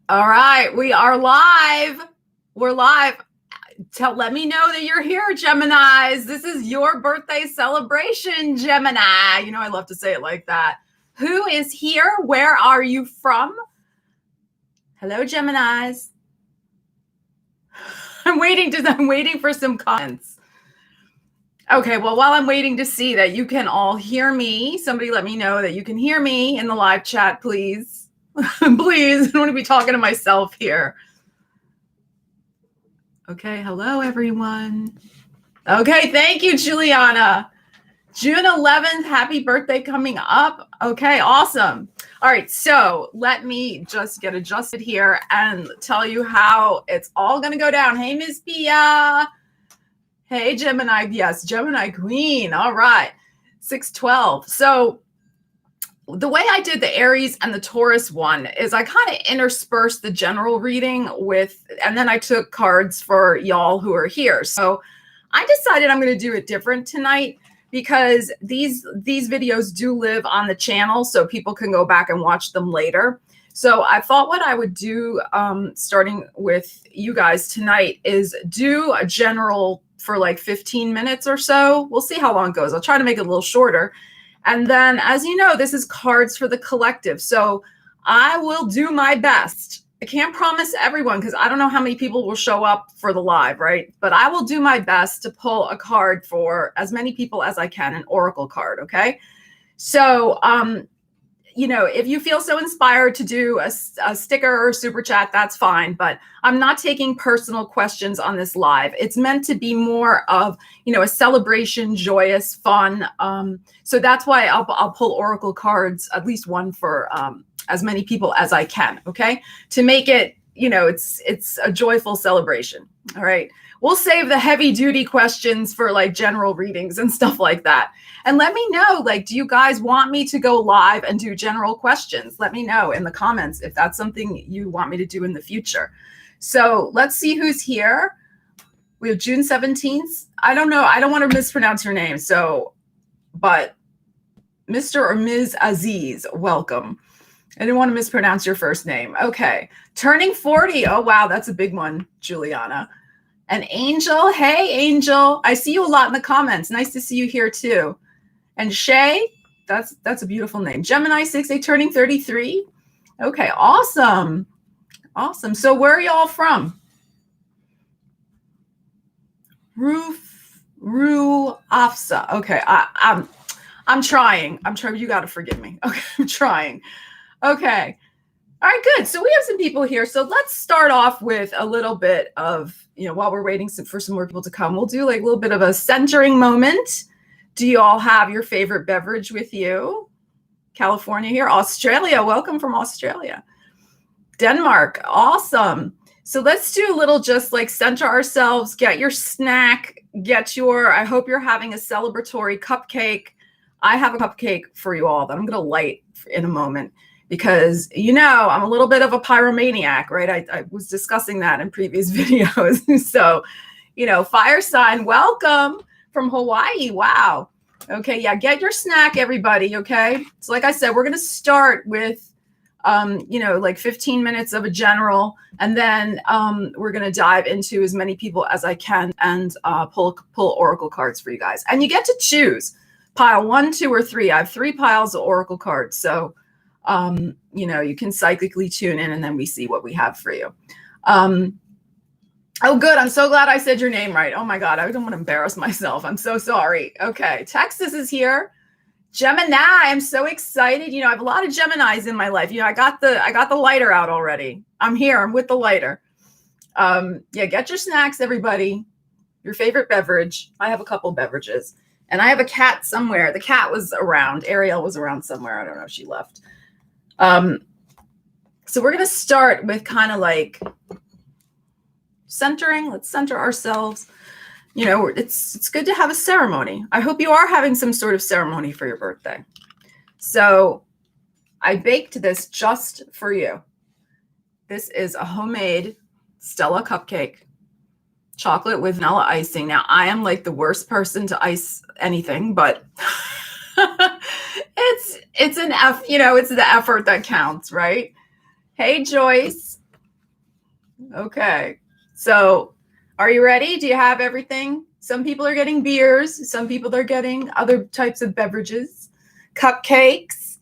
All right, we are live. We're live. Let me know that you're here, Geminis. This is your birthday celebration, Gemini. You know, I love to say it like that. Who is here? Where are you from? Hello, Geminis. I'm waiting for some comments. Okay, well, while I'm waiting to see that you can all hear me, somebody let me know that you can hear me in the live chat, please. Please, I don't want to be talking to myself here. Okay, hello, everyone. Okay, thank you, Juliana. June 11th, happy birthday coming up. Okay, awesome. All right, so let me just get adjusted here and tell you how it's all going to go down. Hey, Ms. Pia. Hey, Gemini. Yes, Gemini Queen. All right, 612. So the way I did the Aries and the Taurus one is I kind of interspersed the general reading and then I took cards for y'all who are here. So I decided I'm going to do it different tonight because these videos do live on the channel, so people can go back and watch them later. So I thought what I would do, starting with you guys tonight, is do a general for like 15 minutes or so. We'll see how long it goes. I'll try to make it a little shorter. And then, as you know, this is cards for the collective. So I will do my best. I can't promise everyone because I don't know how many people will show up for the live, right? But I will do my best to pull a card for as many people as I can, an oracle card, okay? So, you know, if you feel so inspired to do a sticker or super chat, that's fine. But I'm not taking personal questions on this live. It's meant to be more of, you know, a celebration, joyous, fun. So that's why I'll pull oracle cards, at least one for as many people as I can. Okay, to make it, you know, it's a joyful celebration. All right. We'll save the heavy duty questions for like general readings and stuff like that. And let me know, like, do you guys want me to go live and do general questions? Let me know in the comments if that's something you want me to do in the future. So let's see who's here. We have June 17th. I don't know. I don't want to mispronounce your name. So, but Mr. or Ms. Aziz, welcome. I didn't want to mispronounce your first name. Okay. Turning 40. Oh, wow. That's a big one, Juliana. And Angel, hey, Angel. I see you a lot in the comments. Nice to see you here, too. And Shay, that's a beautiful name. Gemini 6A turning 33. Okay, awesome. Awesome. So where are y'all from? Ru Afsa. Okay, I'm trying. You got to forgive me. Okay, I'm trying. Okay. All right, good. So we have some people here. So let's start off with a little bit of, you know, while we're waiting for some more people to come, we'll do like a little bit of a centering moment. Do you all have your favorite beverage with you? California here. Australia. Welcome from Australia. Denmark. Awesome. So let's do a little just like center ourselves, get your snack, I hope you're having a celebratory cupcake. I have a cupcake for you all that I'm going to light in a moment. Because, you know, I'm a little bit of a pyromaniac, right? I was discussing that in previous videos. So, you know, fire sign, welcome from Hawaii. Wow. Okay, yeah, get your snack, everybody, okay? So like I said, we're going to start with, you know, like 15 minutes of a general, and then we're going to dive into as many people as I can and pull oracle cards for you guys. And you get to choose pile 1, 2, or 3. I have 3 piles of oracle cards. So, you know, you can psychically tune in and then we see what we have for you. Oh, good. I'm so glad I said your name right. Oh my God. I don't want to embarrass myself. I'm so sorry. Okay. Texas is here. Gemini. I'm so excited. You know, I have a lot of Geminis in my life. You know, I got the lighter out already. I'm here. I'm with the lighter. Yeah. Get your snacks, everybody. Your favorite beverage. I have a couple beverages and I have a cat somewhere. The cat was around. Ariel was around somewhere. I don't know if she left. So we're going to start with kind of like centering. Let's center ourselves. You know, it's good to have a ceremony. I hope you are having some sort of ceremony for your birthday. So I baked this just for you. This is a homemade Stella cupcake, chocolate with vanilla icing. Now, I am like the worst person to ice anything, but it's an you know, it's the effort that counts, right? Hey, Joyce. Okay. So are you ready? Do you have everything? Some people are getting beers. Some people are getting other types of beverages, cupcakes.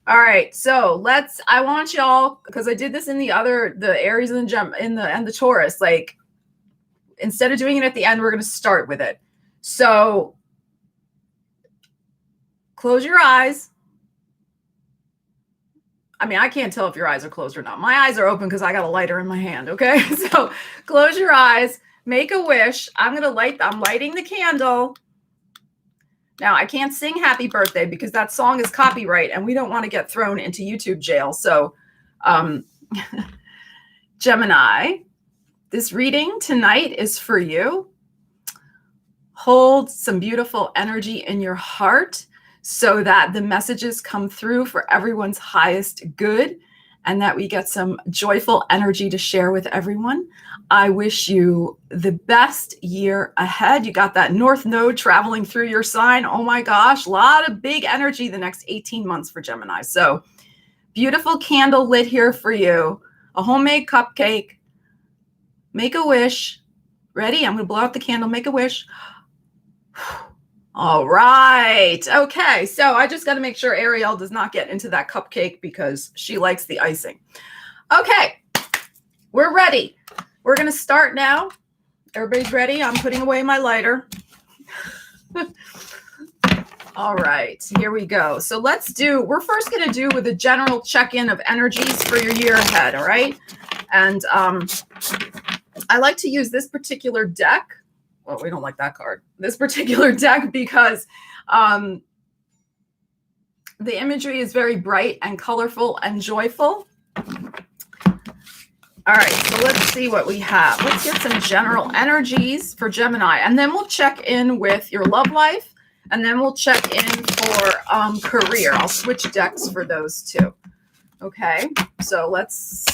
All right. So I want y'all, because I did this in the Aries and the Taurus, like instead of doing it at the end, we're going to start with it. So close your eyes. I mean, I can't tell if your eyes are closed or not. My eyes are open because I got a lighter in my hand. Okay. So close your eyes, make a wish. I'm lighting the candle. Now I can't sing happy birthday because that song is copyright and we don't want to get thrown into YouTube jail. So, Gemini, this reading tonight is for you. Hold some beautiful energy in your heart so that the messages come through for everyone's highest good and that we get some joyful energy to share with everyone. I wish you the best year ahead. You got that North Node traveling through your sign. Oh my gosh, a lot of big energy the next 18 months for Gemini. So beautiful candle lit here for you, a homemade cupcake. Make a wish. Ready? I'm going to blow out the candle. Make a wish. All right. Okay. So I just got to make sure Ariel does not get into that cupcake because she likes the icing. Okay. We're ready. We're going to start now. Everybody's ready? I'm putting away my lighter. All right. Here we go. So we're first going to do with a general check-in of energies for your year ahead. All right. And I like to use this particular deck. Well, we don't like that card. This particular deck because the imagery is very bright and colorful and joyful. All right, so let's see what we have. Let's get some general energies for Gemini, and then we'll check in with your love life, and then we'll check in for career. I'll switch decks for those two. Okay, so let's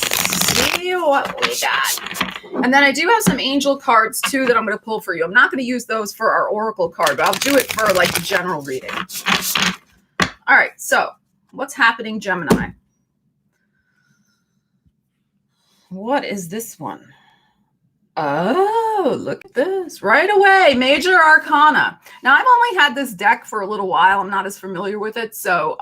see what we got. And then I do have some angel cards too that I'm going to pull for you. I'm not going to use those for our oracle card, but I'll do it for like the general reading. All right, so what's happening, Gemini? What is this one? Oh, look at this. Right away, Major Arcana. Now, I've only had this deck for a little while. I'm not as familiar with it. So,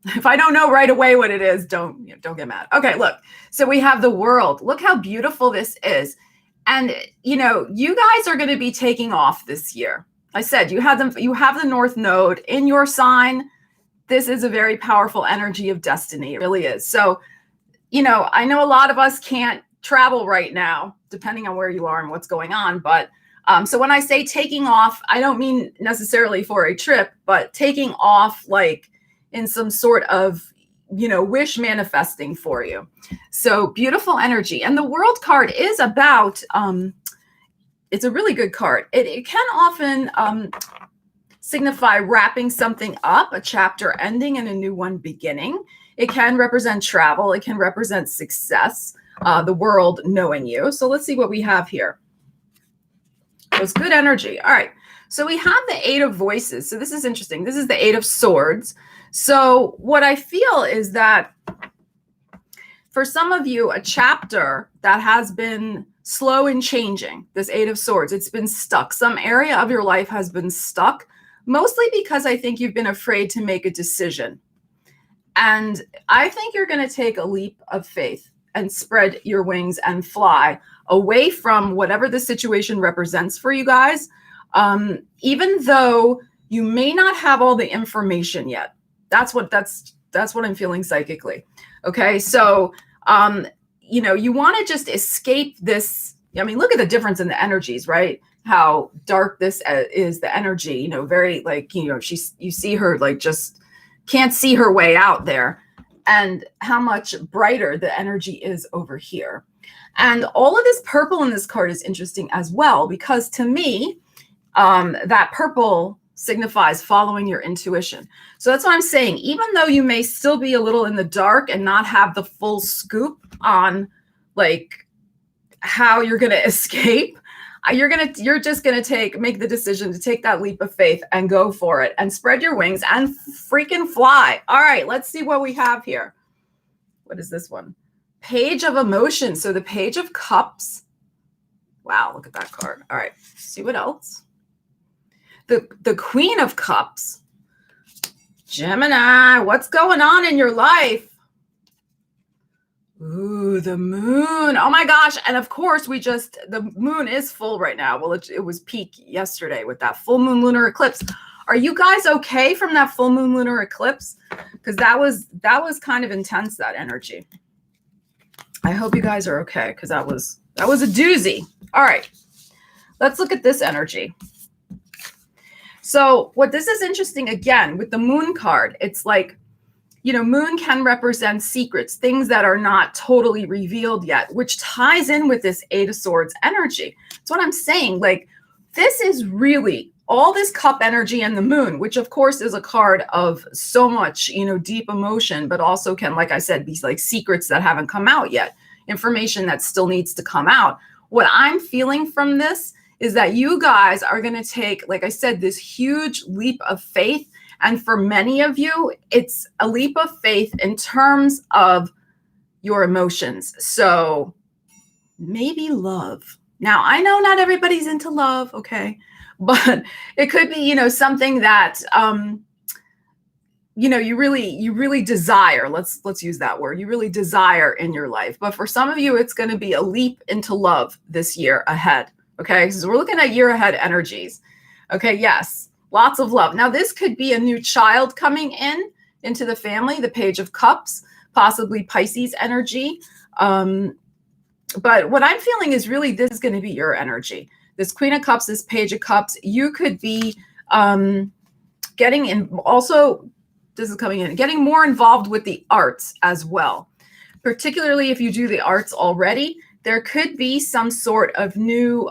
if I don't know right away what it is, don't get mad. Okay, look. So we have the World. Look how beautiful this is. And, you guys are going to be taking off this year. I said you have the North Node in your sign. This is a very powerful energy of destiny. It really is. So, I know a lot of us can't travel right now, depending on where you are and what's going on. But so when I say taking off, I don't mean necessarily for a trip, but taking off like in some sort of, wish manifesting for you. So beautiful energy. And the World card is about, it's a really good card. It can often signify wrapping something up, a chapter ending and a new one beginning. It can represent travel. It can represent success, the world knowing you. So let's see what we have here. It was good energy. All right. So we have the Eight of Voices. So this is interesting. This is the Eight of Swords. So what I feel is that for some of you, a chapter that has been slow in changing, this Eight of Swords, it's been stuck. Some area of your life has been stuck, mostly because I think you've been afraid to make a decision. And I think you're going to take a leap of faith and spread your wings and fly away from whatever the situation represents for you guys, even though you may not have all the information yet. That's what I'm feeling psychically. Okay. So, you want to just escape this. I mean, look at the difference in the energies, right? How dark this is, the energy, very like, you see her like just can't see her way out there, and how much brighter the energy is over here. And all of this purple in this card is interesting as well, because to me, that purple signifies following your intuition. So that's what I'm saying. Even though you may still be a little in the dark and not have the full scoop on like how you're going to escape, you're just going to make the decision to take that leap of faith and go for it and spread your wings and freaking fly. All right, let's see what we have here. What is this one? Page of Emotions. So the Page of Cups. Wow, look at that card. All right, see what else. The Queen of Cups. Gemini, what's going on in your life? Ooh, the moon. Oh my gosh. And of course, the moon is full right now. Well, it was peak yesterday with that full moon lunar eclipse. Are you guys okay from that full moon lunar eclipse? Because that was kind of intense, that energy. I hope you guys are okay, because that was a doozy. All right, let's look at this energy. So what this is interesting, again, with the moon card, it's like, moon can represent secrets, things that are not totally revealed yet, which ties in with this Eight of Swords energy. That's what I'm saying. Like, this is really all this cup energy and the moon, which of course is a card of so much, deep emotion, but also can, like I said, be like secrets that haven't come out yet, information that still needs to come out. What I'm feeling from this is that you guys are going to take, like I said, this huge leap of faith. And for many of you, it's a leap of faith in terms of your emotions. So maybe love. Now, I know not everybody's into love, okay? But it could be, something that, you really desire. Let's use that word. You really desire in your life. But for some of you, it's going to be a leap into love this year ahead. Okay, so we're looking at year ahead energies. Okay, yes, lots of love. Now, this could be a new child coming into the family, the Page of Cups, possibly Pisces energy. But what I'm feeling is really this is going to be your energy. This Queen of Cups, this Page of Cups, you could be getting in. Also, this is coming in, getting more involved with the arts as well. Particularly if you do the arts already, there could be some sort of new,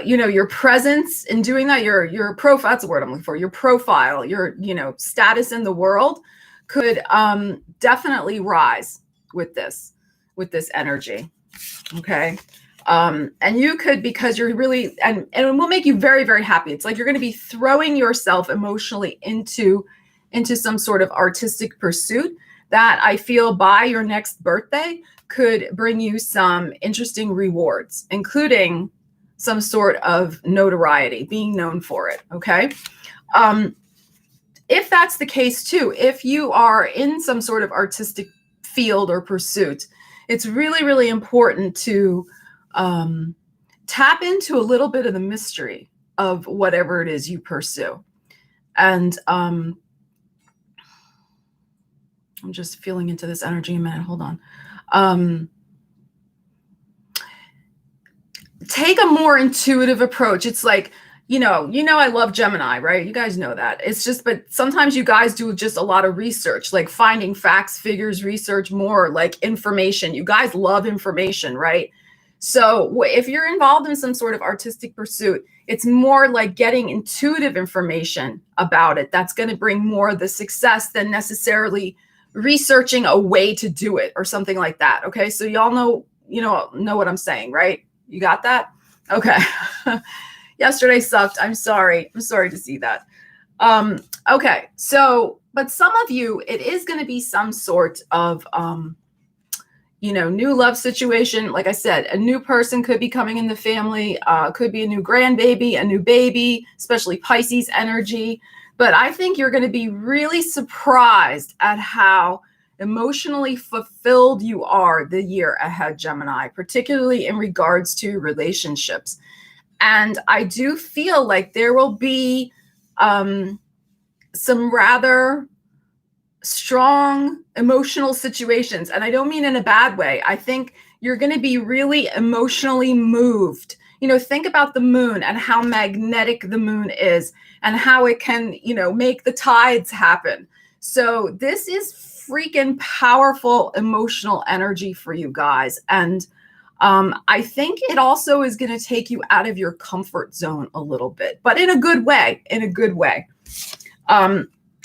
your presence in doing that, your profile, that's the word I'm looking for, your profile, your, status in the world could definitely rise with this energy. Okay. And you could, because you're really, and it will make you very, very happy. It's like you're going to be throwing yourself emotionally into some sort of artistic pursuit that I feel by your next birthday could bring you some interesting rewards, including some sort of notoriety, being known for it. Okay. If that's the case too, if you are in some sort of artistic field or pursuit, it's really, really important to tap into a little bit of the mystery of whatever it is you pursue. And I'm just feeling into this energy a minute. Hold on. Take a more intuitive approach. It's like, I love Gemini, right? You guys know that. It's just, but sometimes you guys do just a lot of research, like finding facts, figures, research, more like information. You guys love information, right? So if you're involved in some sort of artistic pursuit, it's more like getting intuitive information about it. That's going to bring more of the success than necessarily researching a way to do it or something like that. Okay. So y'all know what I'm saying, right? You got that? Okay. Yesterday sucked. I'm sorry. I'm sorry to see that. Okay. So, but some of you, it is going to be some sort of, new love situation. Like I said, a new person could be coming in the family, could be a new grandbaby, a new baby, especially Pisces energy. But I think you're going to be really surprised at how emotionally fulfilled you are the year ahead, Gemini, particularly in regards to relationships. And I do feel like there will be some rather strong emotional situations. And I don't mean in a bad way. I think you're going to be really emotionally moved. Think about the moon and how magnetic the moon is and how it can, make the tides happen. So this is freaking powerful emotional energy for you guys. And I think it also is going to take you out of your comfort zone a little bit, but in a good way,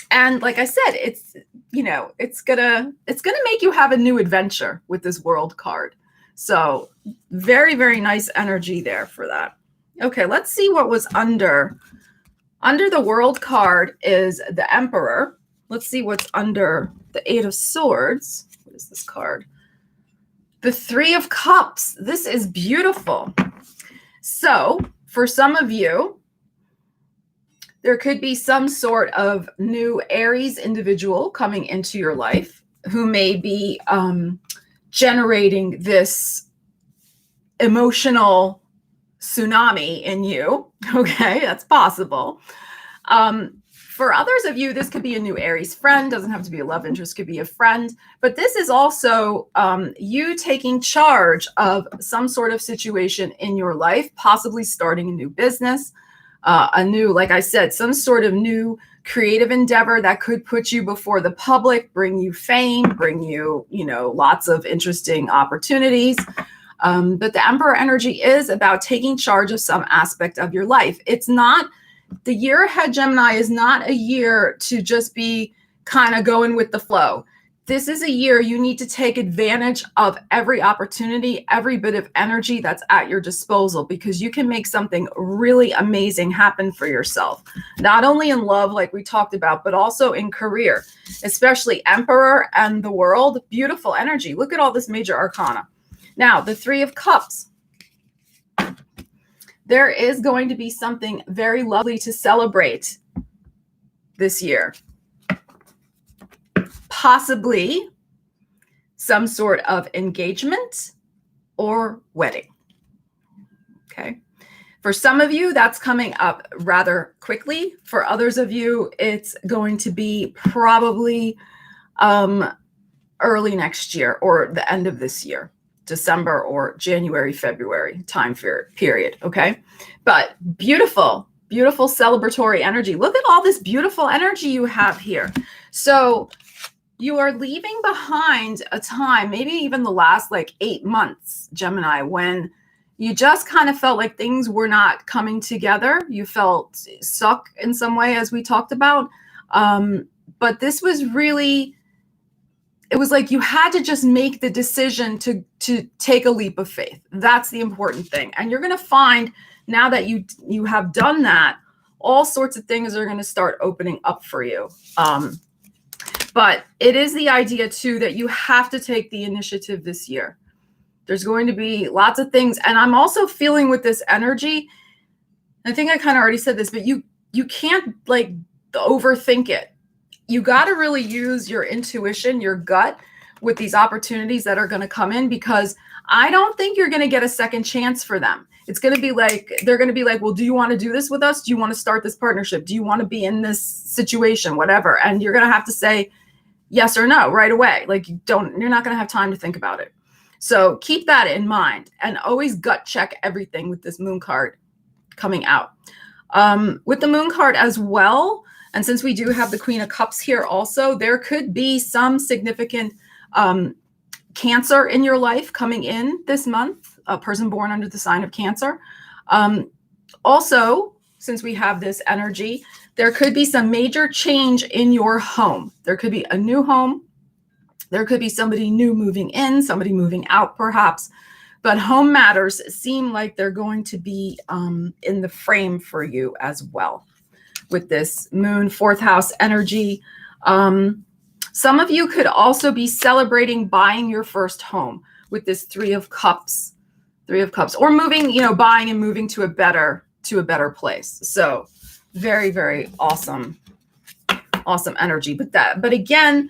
and like I said, it's gonna make you have a new adventure with this World card. So very, very nice energy there for that. Okay, let's see what was under the World card is the Emperor. Let's see what's under the Eight of Swords. What is this card? The Three of Cups. This is beautiful. So for some of you, there could be some sort of new Aries individual coming into your life who may be generating this emotional tsunami in you. Okay, that's possible. For others of you, this could be a new Aries friend. Doesn't have to be a love interest, could be a friend. But this is also you taking charge of some sort of situation in your life, possibly starting a new business, a new, like I said, some sort of new creative endeavor that could put you before the public, bring you fame, bring you, lots of interesting opportunities. But the Emperor energy is about taking charge of some aspect of your life. It's not, the year ahead, Gemini, is not a year to just be kind of going with the flow. This is a year you need to take advantage of every opportunity, every bit of energy that's at your disposal, because you can make something really amazing happen for yourself. Not only in love, like we talked about, but also in career, especially Emperor and the World. Beautiful energy. Look at all this major arcana. Now, the Three of Cups. There is going to be something very lovely to celebrate this year. Possibly some sort of engagement or wedding. Okay. For some of you, that's coming up rather quickly. For others of you, it's going to be probably early next year or the end of this year. December or January, February time period. Okay. But beautiful, beautiful celebratory energy. Look at all this beautiful energy you have here. So you are leaving behind a time, maybe even the last 8 months, Gemini, when you just kind of felt like things were not coming together. You felt stuck in some way, as we talked about. But this was really, it was like you had to just make the decision to take a leap of faith. That's the important thing. And you're going to find now that you have done that, all sorts of things are going to start opening up for you. But it is the idea too that you have to take the initiative this year. There's going to be lots of things. And I'm also feeling with this energy, I think I kind of already said this, but you can't overthink it. You got to really use your intuition, your gut with these opportunities that are going to come in, because I don't think you're going to get a second chance for them. It's going to be they're going to be like, well, do you want to do this with us? Do you want to start this partnership? Do you want to be in this situation? Whatever. And you're going to have to say yes or no right away. You're not going to have time to think about it. So keep that in mind and always gut check everything with this moon card coming out. With the moon card as well, and since we do have the Queen of Cups here also, there could be some significant Cancer in your life coming in this month, a person born under the sign of Cancer. Also, since we have this energy, there could be some major change in your home. There could be a new home. There could be somebody new moving in, somebody moving out perhaps. But home matters seem like they're going to be in the frame for you as well. With this moon, fourth house energy. Some of you could also be celebrating buying your first home with this Three of Cups, or moving, buying and moving to a better place. So very, very awesome energy. But again,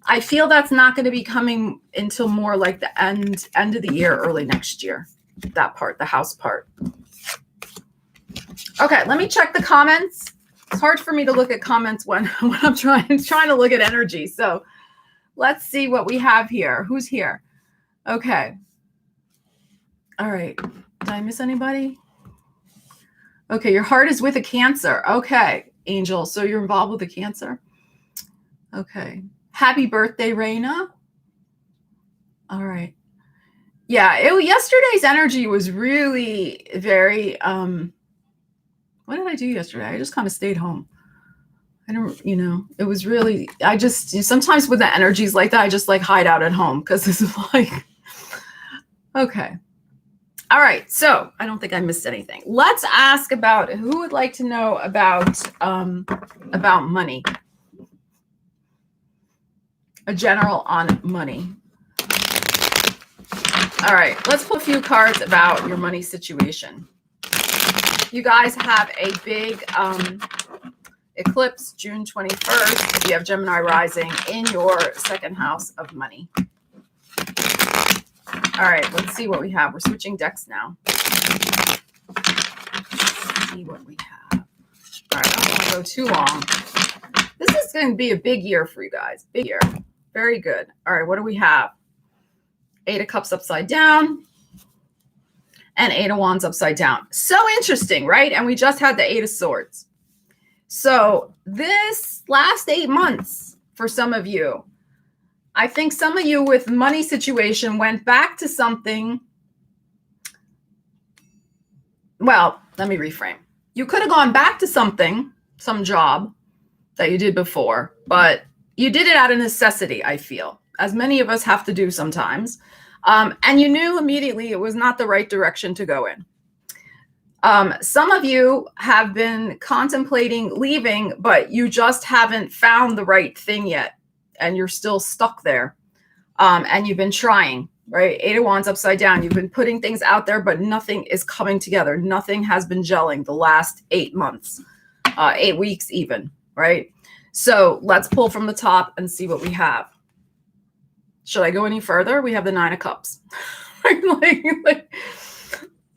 I feel that's not going to be coming until more like the end of the year, early next year. That part, the house part. Okay, let me check the comments. It's hard for me to look at comments when I'm trying to look at energy. So let's see what we have here. Who's here? Okay. All right. Did I miss anybody? Okay, your heart is with a Cancer. Okay, Angel. So you're involved with a Cancer? Okay. Happy birthday, Raina. All right. Yeah, yesterday's energy was really very what did I do yesterday? I just kind of stayed home. I don't, it was really, sometimes with the energies like that, I just hide out at home because this is okay. All right. So I don't think I missed anything. Let's ask about who would like to know about money. A general on money. All right, let's pull a few cards about your money situation. You guys have a big eclipse June 21st. If you have Gemini rising in your second house of money. All right, let's see what we have. We're switching decks now. Let's see what we have. All right, I don't want to go too long. This is going to be a big year for you guys. Big year. Very good. All right, what do we have? 8 of Cups upside down and 8 of Wands upside down. So interesting, right? And we just had the 8 of Swords. So this last 8 months for some of you, I think some of you with money situation went back to something. Well, let me reframe. You could have gone back to something, some job that you did before, but you did it out of necessity, I feel, as many of us have to do sometimes. And you knew immediately it was not the right direction to go in. Some of you have been contemplating leaving, but you just haven't found the right thing yet. And you're still stuck there. And you've been trying, right? 8 of Wands upside down. You've been putting things out there, but nothing is coming together. Nothing has been gelling the last 8 months, 8 weeks even, right? So let's pull from the top and see what we have. Should I go any further? We have the 9 of Cups. like,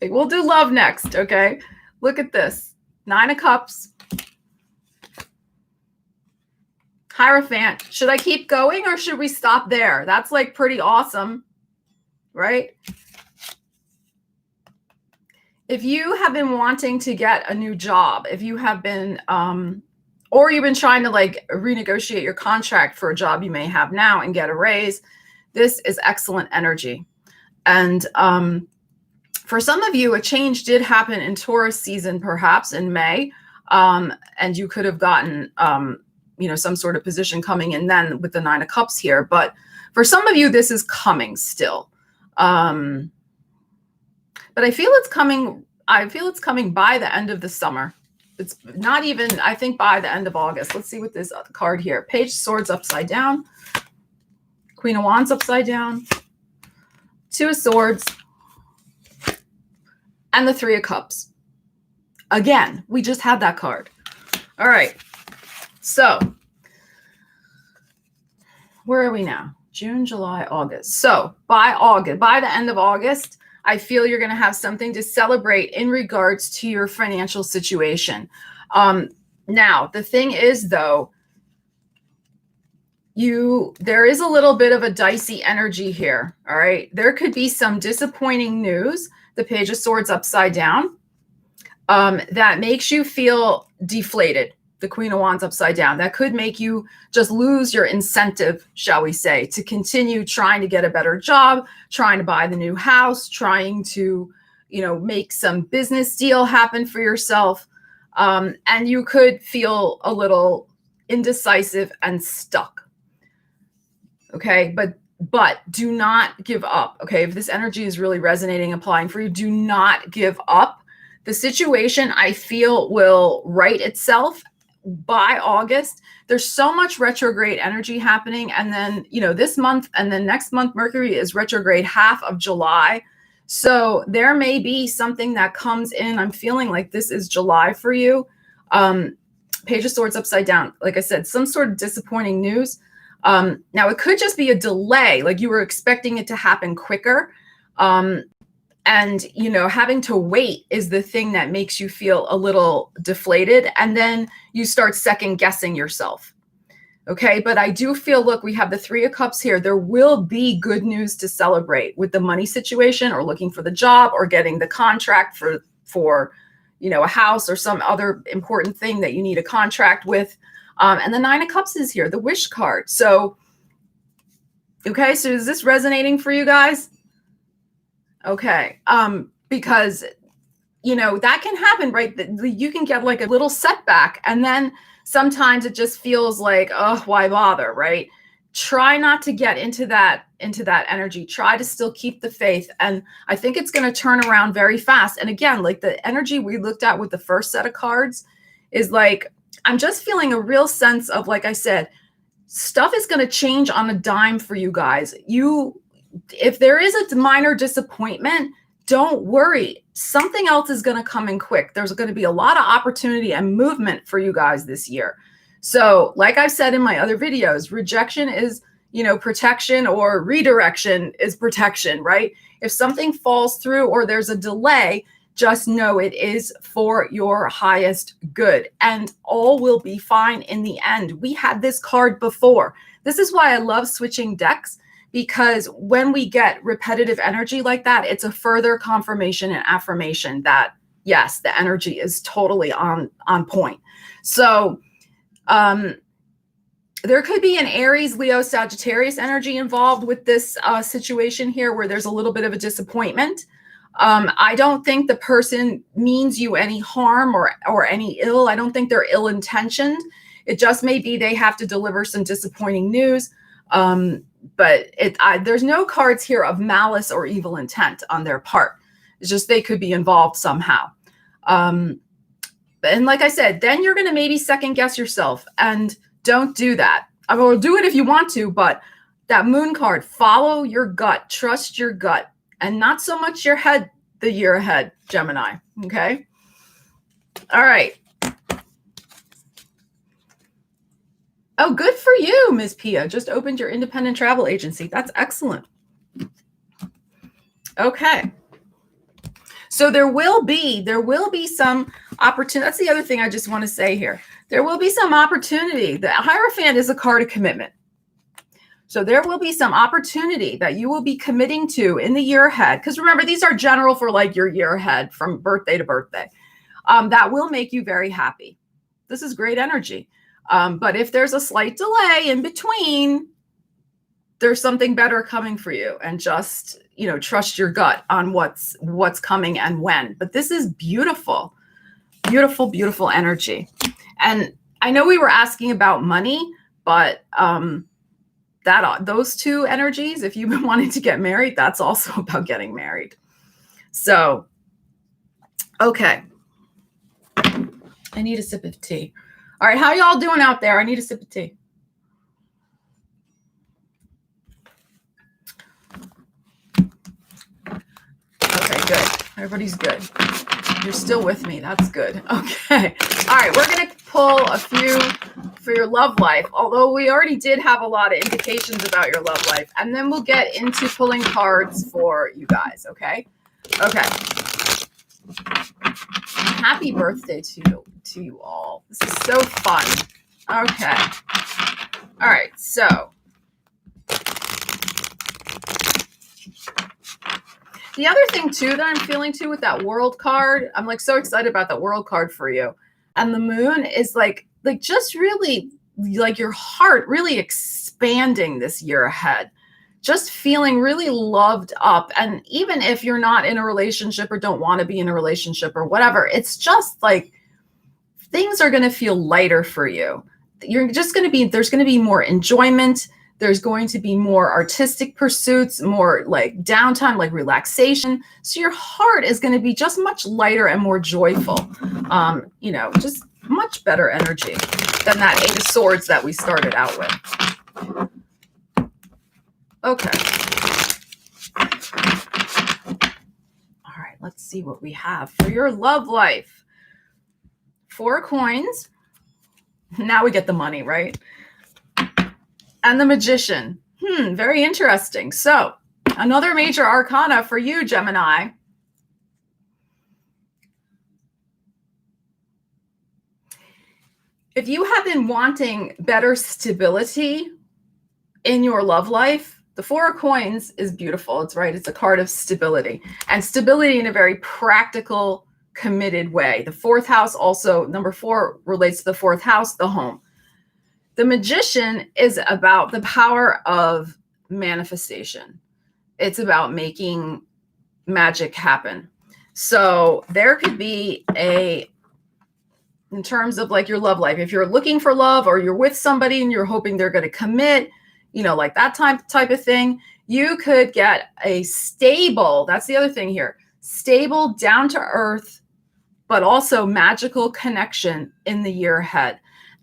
we'll do love next, okay? Look at this. 9 of Cups. Hierophant. Should I keep going or should we stop there? That's like pretty awesome, right? If you have been wanting to get a new job, if you have been, or you've been trying to like renegotiate your contract for a job you may have now and get a raise, this is excellent energy. And for some of you, a change did happen in Taurus season, perhaps in May, and you could have gotten, some sort of position coming in then with the 9 of Cups here. But for some of you, this is coming still. But I feel it's coming. I feel it's coming by the end of the summer. It's not even, I think, by the end of August. Let's see what this card here. Page of Swords upside down. Queen of Wands upside down. 2 of Swords. And the 3 of Cups. Again, we just had that card. All right. So, where are we now? June, July, August. So, by the end of August, I feel you're going to have something to celebrate in regards to your financial situation. Now, the thing is, though, there is a little bit of a dicey energy here. All right. There could be some disappointing news. The Page of Swords upside down, that makes you feel deflated. The Queen of Wands upside down. That could make you just lose your incentive, shall we say, to continue trying to get a better job, trying to buy the new house, trying to, make some business deal happen for yourself. And you could feel a little indecisive and stuck. Okay. But do not give up. Okay. If this energy is really resonating, applying for you, do not give up. The situation, I feel, will right itself by August. There's so much retrograde energy happening. And then, this month and then next month, Mercury is retrograde half of July. So there may be something that comes in. I'm feeling like this is July for you. Page of Swords upside down. Like I said, some sort of disappointing news. Now it could just be a delay. Like you were expecting it to happen quicker. And, having to wait is the thing that makes you feel a little deflated. And then you start second guessing yourself. Okay. But I do feel, look, we have the 3 of Cups here. There will be good news to celebrate with the money situation or looking for the job or getting the contract for a house or some other important thing that you need a contract with. And the 9 of Cups is here, the wish card. So, okay. So is this resonating for you guys? Okay. Because, that can happen, right? You can get like a little setback and then sometimes it just feels like, oh, why bother, right? Try not to get into that energy. Try to still keep the faith. And I think it's going to turn around very fast. And again, like the energy we looked at with the first set of cards is like, I'm just feeling a real sense of, like I said, stuff is going to change on a dime for you guys. if there is a minor disappointment, don't worry. Something else is going to come in quick. There's going to be a lot of opportunity and movement for you guys this year. So like I've said in my other videos, rejection is, protection, or redirection is protection, right? If something falls through or there's a delay, just know it is for your highest good, and all will be fine in the end. We had this card before. This is why I love switching decks, because when we get repetitive energy like that, it's a further confirmation and affirmation that, yes, the energy is totally on point. So there could be an Aries, Leo, Sagittarius energy involved with this situation here, where there's a little bit of a disappointment. I don't think the person means you any harm or any ill. I don't think they're ill-intentioned. It just may be they have to deliver some disappointing news. But there's no cards here of malice or evil intent on their part. It's just they could be involved somehow. And like I said, then you're going to maybe second guess yourself, and don't do that. I will do it if you want to, but that moon card, follow your gut, trust your gut, and not so much your head the year ahead, Gemini. Okay. All right. Oh, good for you, Ms. Pia. Just opened your independent travel agency. That's excellent. Okay. So there will be some opportunity. That's the other thing I just want to say here. There will be some opportunity. The Hierophant is a card of commitment. So there will be some opportunity that you will be committing to in the year ahead. Because remember, these are general for like your year ahead from birthday to birthday. That will make you very happy. This is great energy. But if there's a slight delay in between, there's something better coming for you, and just, trust your gut on what's coming and when. But this is beautiful, beautiful, beautiful energy. And I know we were asking about money, but those two energies, if you've been wanting to get married, that's also about getting married. So, okay. I need a sip of tea. All right, how y'all doing out there? I need a sip of tea. Okay, good. Everybody's good. You're still with me. That's good. Okay. All right, we're going to pull a few for your love life, although we already did have a lot of indications about your love life. And then we'll get into pulling cards for you guys, okay? Okay. Happy birthday to you all. This is so fun. Okay. All right, so the other thing too that I'm feeling too with that World card, I'm like so excited about that World card for you. And the moon is like just really like your heart really expanding this year ahead. Just feeling really loved up. And even if you're not in a relationship or don't want to be in a relationship or whatever, it's just like things are going to feel lighter for you. There's going to be more enjoyment. There's going to be more artistic pursuits, more like downtime, like relaxation. So your heart is going to be just much lighter and more joyful. Just much better energy than that Eight of Swords that we started out with. Okay. All right, let's see what we have for your love life. 4 coins. Now we get the money, right? And the Magician. Very interesting. So, another major arcana for you, Gemini. If you have been wanting better stability in your love life, the 4 of Coins is beautiful. It's right. It's a card of stability, and stability in a very practical, committed way. The 4th house also, number 4 relates to the 4th house, the home. The Magician is about the power of manifestation. It's about making magic happen. So there could be in terms of like your love life, if you're looking for love or you're with somebody and you're hoping they're going to commit, like that type of thing, you could get a stable, that's the other thing here, stable, down to earth, but also magical connection in the year ahead.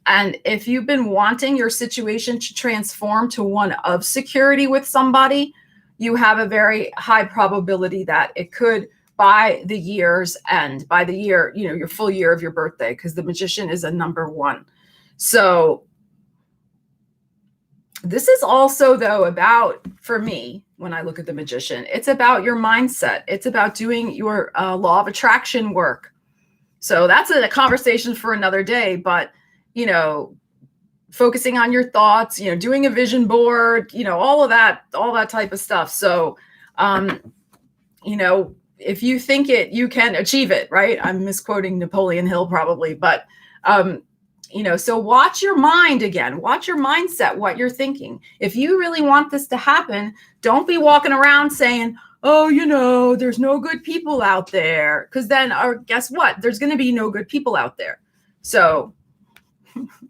And if you've been wanting your situation to transform to one of security with somebody, you have a very high probability that it could, by the year's end, by the year, your full year of your birthday, because the Magician is a number 1. So this is also, though, about, for me, when I look at the Magician, it's about your mindset. It's about doing your law of attraction work. So that's a conversation for another day, but, focusing on your thoughts, doing a vision board, all that type of stuff. So, if you think it, you can achieve it, right? I'm misquoting Napoleon Hill probably, but, so watch your mind again, watch your mindset, what you're thinking. If you really want this to happen, don't be walking around saying, oh, there's no good people out there. Because then, guess what? There's going to be no good people out there. So,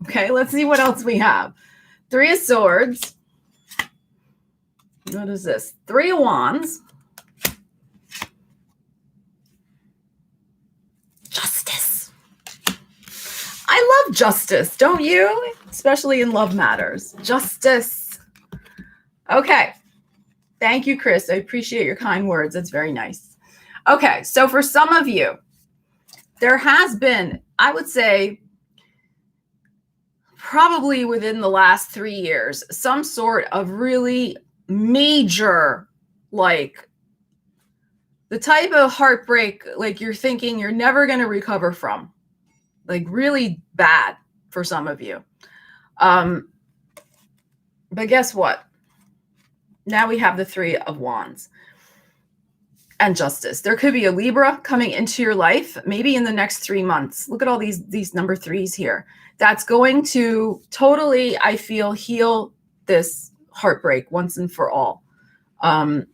okay, let's see what else we have. 3 of Swords. What is this? 3 of Wands. Justice. I love justice, don't you? Especially in love matters. Justice. Okay. Thank you, Chris. I appreciate your kind words. That's very nice. Okay, so for some of you, there has been, I would say, probably within the last 3 years, some sort of really major, like the type of heartbreak, like you're thinking you're never going to recover from, like really bad for some of you. But guess what? Now we have the 3 of Wands and Justice. There could be a Libra coming into your life, maybe in the next 3 months. Look at all these number 3s here. That's going to totally, I feel, heal this heartbreak once and for all. You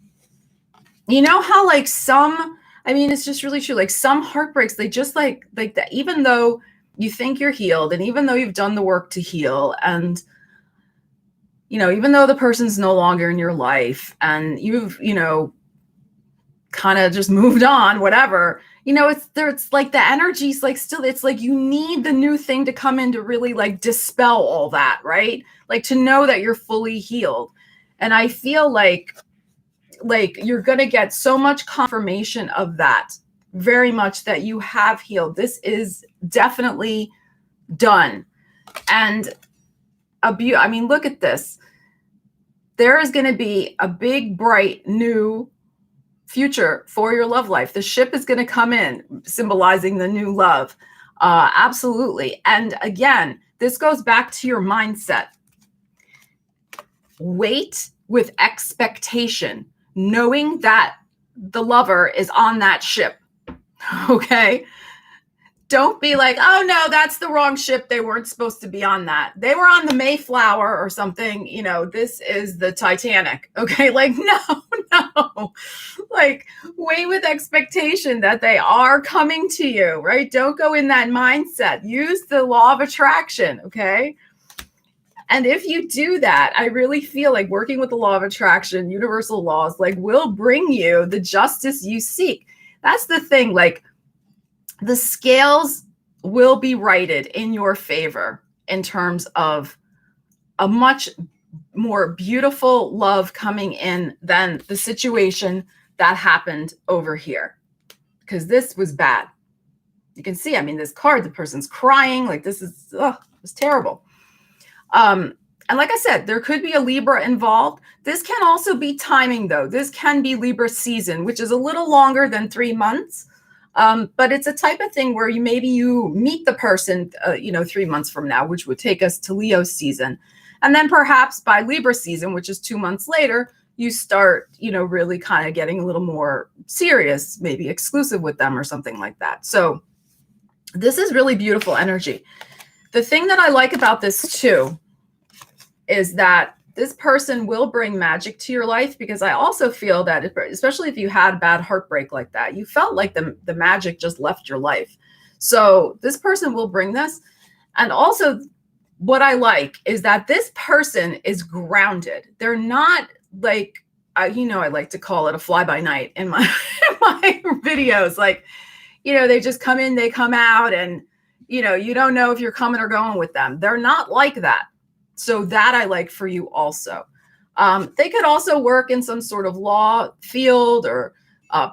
know how like it's just really true. Like some heartbreaks, they just like that, even though you think you're healed and even though you've done the work to heal and, even though the person's no longer in your life and you've, kind of just moved on, whatever, it's like the energy's like still, it's like you need the new thing to come in to really like dispel all that, right? Like to know that you're fully healed. And I feel like you're going to get so much confirmation of that, very much that you have healed. This is definitely done. And look at this. There is going to be a big, bright, new future for your love life. The ship is going to come in, symbolizing the new love. Absolutely. And again, this goes back to your mindset. Wait with expectation, knowing that the lover is on that ship. Okay. Don't be like, oh no, that's the wrong ship. They weren't supposed to be on that. They were on the Mayflower or something. This is the Titanic. Okay. Like, no. Like, wait with expectation that they are coming to you, right? Don't go in that mindset. Use the law of attraction. Okay. And if you do that, I really feel like working with the law of attraction, universal laws, like will bring you the justice you seek. That's the thing. Like, the scales will be righted in your favor in terms of a much more beautiful love coming in than the situation that happened over here. Because this was bad. You can see, this card, the person's crying. Like this is, it's terrible. And like I said, there could be a Libra involved. This can also be timing though. This can be Libra season, which is a little longer than 3 months. But it's a type of thing where you meet the person, 3 months from now, which would take us to Leo season. And then perhaps by Libra season, which is 2 months later, you start, really kind of getting a little more serious, maybe exclusive with them or something like that. So this is really beautiful energy. The thing that I like about this too is that this person will bring magic to your life, because I also feel that, especially if you had bad heartbreak like that, you felt like the magic just left your life. So this person will bring this. And also what I like is that this person is grounded. They're not like, I like to call it a fly by night in my videos. Like, they just come in, they come out, and, you don't know if you're coming or going with them. They're not like that. So that I like for you also. They could also work in some sort of law field or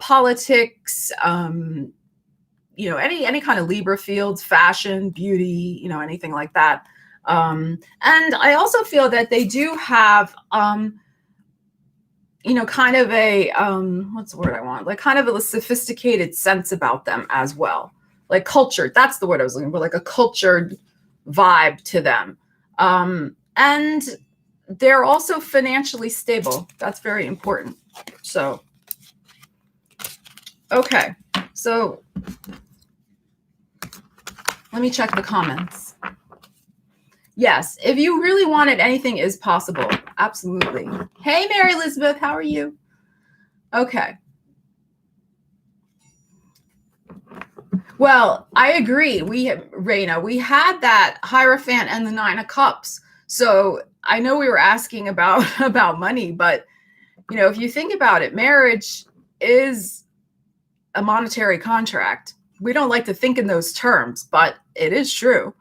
politics, any kind of Libra fields, fashion, beauty, anything like that. And I also feel that they do have, kind of a, what's the word I want? Like kind of a sophisticated sense about them as well. Like cultured, that's the word I was looking for, like a cultured vibe to them. And they're also financially stable. That's very important. So, okay. So let me check the comments. Yes, if you really want it, anything is possible. Absolutely. Hey, Mary Elizabeth, how are you? Okay. Well, I agree. Raina, we had that Hierophant and the Nine of Cups. So I know we were asking about money, but if you think about it, marriage is a monetary contract. We don't like to think in those terms, but it is true.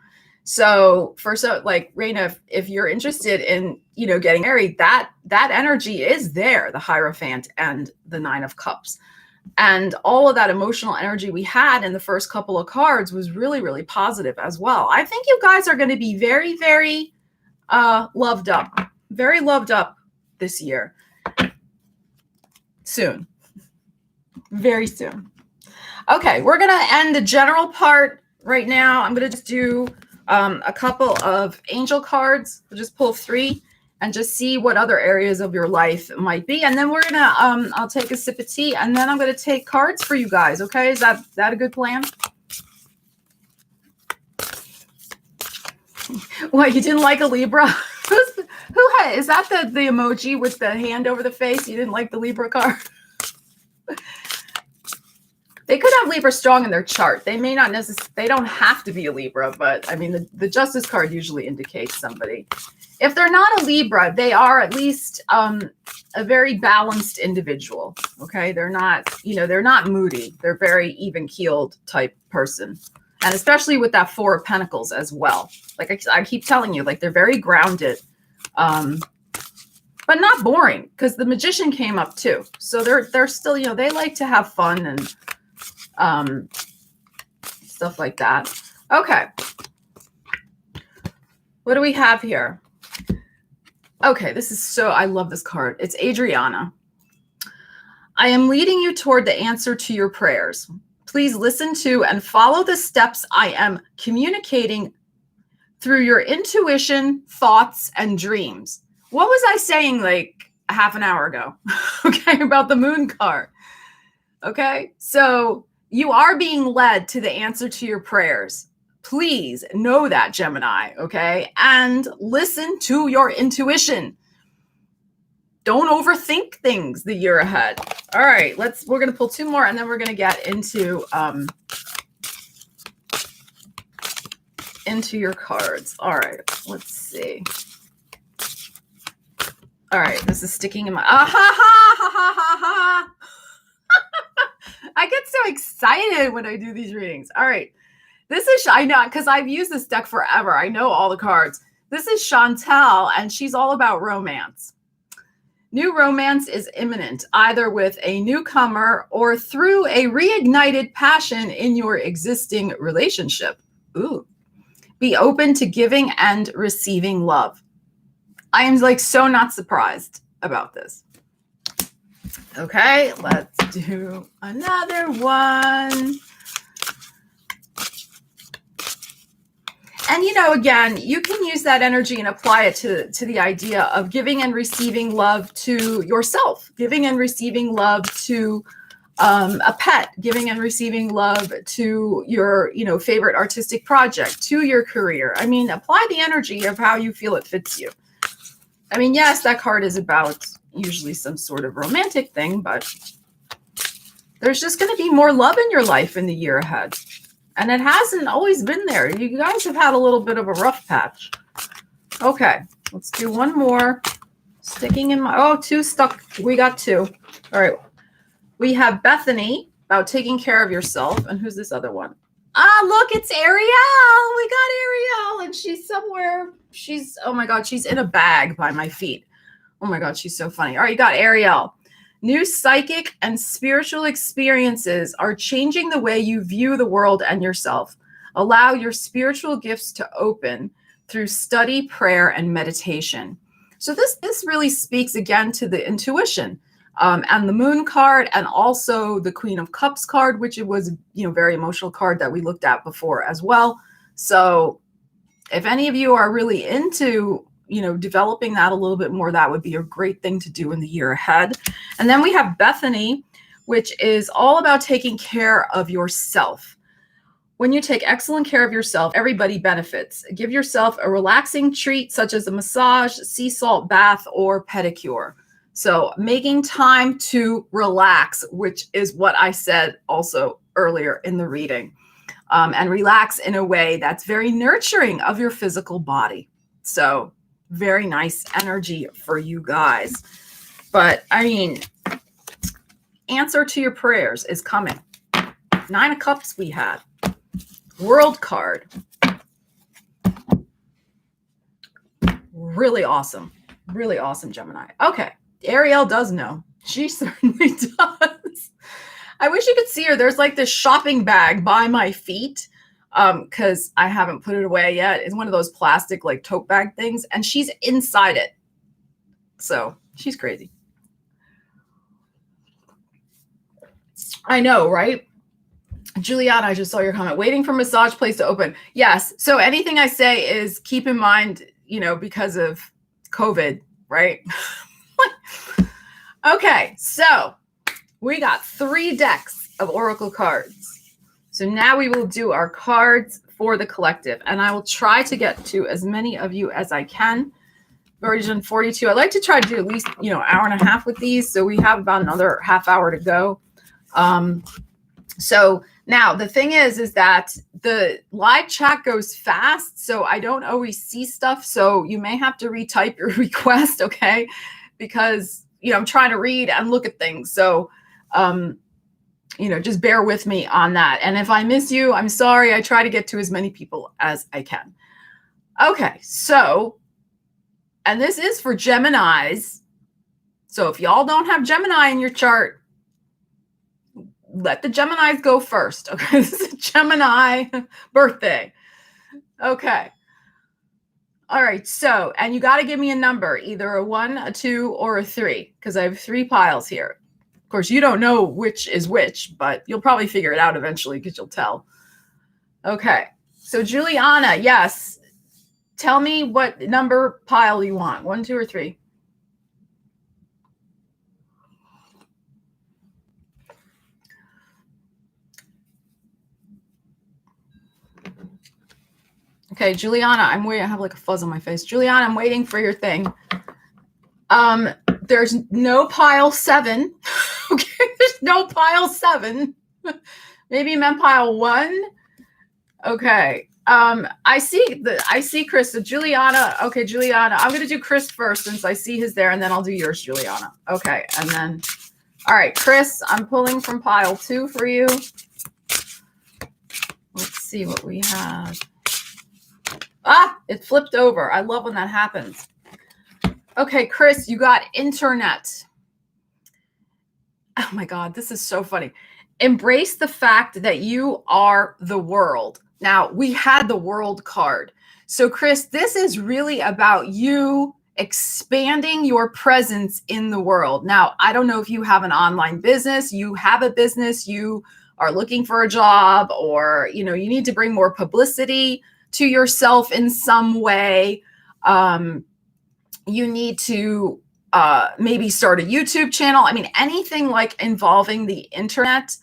So like Raina, if you're interested in, getting married, that energy is there, the Hierophant and the Nine of Cups. And all of that emotional energy we had in the first couple of cards was really, really positive as well. I think you guys are going to be very, very loved up, very loved up this year. Soon. Very soon. Okay, we're going to end the general part right now. I'm going to just do a couple of angel cards. We'll just pull 3 and just see what other areas of your life might be. And then we're going to, I'll take a sip of tea and then I'm going to take cards for you guys. Okay. Is that a good plan? What, you didn't like a Libra? Is that the emoji with the hand over the face? You didn't like the Libra card? They could have Libra strong in their chart. They may not necessarily, they don't have to be a Libra, but I mean, the Justice card usually indicates somebody. If they're not a Libra, they are at least a very balanced individual. Okay. They're not, they're not moody. They're very even keeled type person. And especially with that 4 of Pentacles as well. Like I keep telling you, like they're very grounded, but not boring because the Magician came up too. So they're still, they like to have fun and stuff like that. Okay. What do we have here? Okay, I love this card. It's Adriana. I am leading you toward the answer to your prayers. Please listen to and follow the steps I am communicating through your intuition, thoughts, and dreams. What was I saying like a half an hour ago? Okay, about the Moon card. Okay, so you are being led to the answer to your prayers. Please know that, Gemini, okay? And listen to your intuition. Don't overthink things the year ahead. All right, we're going to pull 2 more and then we're going to get into your cards. All right, let's see. All right, this is sticking in my, I get so excited when I do these readings. All right. This is, I know, because I've used this deck forever. I know all the cards. This is Chantal, and she's all about romance. New romance is imminent, either with a newcomer or through a reignited passion in your existing relationship. Ooh. Be open to giving and receiving love. I am like so not surprised about this. Okay, let's do another one. And, again, you can use that energy and apply it to the idea of giving and receiving love to yourself, giving and receiving love to a pet, giving and receiving love to your, favorite artistic project, to your career. I mean, apply the energy of how you feel it fits you. I mean, yes, that card is about usually some sort of romantic thing, but there's just going to be more love in your life in the year ahead. And it hasn't always been there. You guys have had a little bit of a rough patch. Okay, let's do one more. Sticking in my, 2 stuck. We got 2. All right. We have Bethany, about taking care of yourself. And who's this other one? Look, it's Ariel. We got Ariel. And she's somewhere. Oh my God, she's in a bag by my feet. Oh my God, she's so funny. All right, you got Ariel. New psychic and spiritual experiences are changing the way you view the world and yourself. Allow your spiritual gifts to open through study, prayer, and meditation. So this really speaks again to the intuition and the Moon card, and also the Queen of Cups card, which it was, very emotional card that we looked at before as well. So if any of you are really into developing that a little bit more, that would be a great thing to do in the year ahead. And then we have Bethany, which is all about taking care of yourself. When you take excellent care of yourself, everybody benefits. Give yourself a relaxing treat, such as a massage, sea salt bath, or pedicure. So making time to relax, which is what I said also earlier in the reading, and relax in a way that's very nurturing of your physical body. So very nice energy for you guys. But I mean, answer to your prayers is coming. 9 of Cups we had. World card. Really awesome. Really awesome, Gemini. Okay. Ariel does know. She certainly does. I wish you could see her. There's like this shopping bag by my feet, because I haven't put it away yet. It's one of those plastic like tote bag things, and she's inside it. So she's crazy. I know, right? Juliana, I just saw your comment. Waiting for massage place to open. Yes. So anything I say is keep in mind, because of COVID, right? Okay. So we got 3 decks of Oracle cards. So now we will do our cards for the collective, and I will try to get to as many of you as I can. I've already done 42. I like to try to do at least, hour and a half with these. So we have about another half hour to go. So now the thing is that the live chat goes fast, so I don't always see stuff. So you may have to retype your request, okay? Because, I'm trying to read and look at things. So, just bear with me on that. And if I miss you, I'm sorry. I try to get to as many people as I can. Okay, so, and this is for Geminis. So if y'all don't have Gemini in your chart, let the Geminis go first. Okay, this is a Gemini birthday. Okay. All right. So, and you got to give me a number, either a 1, a 2, or a 3, because I have 3 piles here. Of course, you don't know which is which, but you'll probably figure it out eventually because you'll tell. Okay. So Juliana, yes. Tell me what number pile you want. 1, 2, or 3. Okay, Juliana, I'm waiting. I have like a fuzz on my face. Juliana, I'm waiting for your thing. There's no pile 7. Okay, there's no pile 7. Maybe you meant pile 1. Okay. I see Chris. So Juliana. Okay, Juliana. I'm gonna do Chris first since I see his there, and then I'll do yours, Juliana. Okay, and then all right, Chris, I'm pulling from pile 2 for you. Let's see what we have. Ah, it flipped over. I love when that happens. Okay, Chris, you got internet. Oh my God, this is so funny. Embrace the fact that you are the world. Now, we had the world card. So, Chris, this is really about you expanding your presence in the world. Now, I don't know if you have an online business, you have a business, you are looking for a job, or, you need to bring more publicity to yourself in some way. You need to maybe start a YouTube channel. I mean, anything like involving the internet,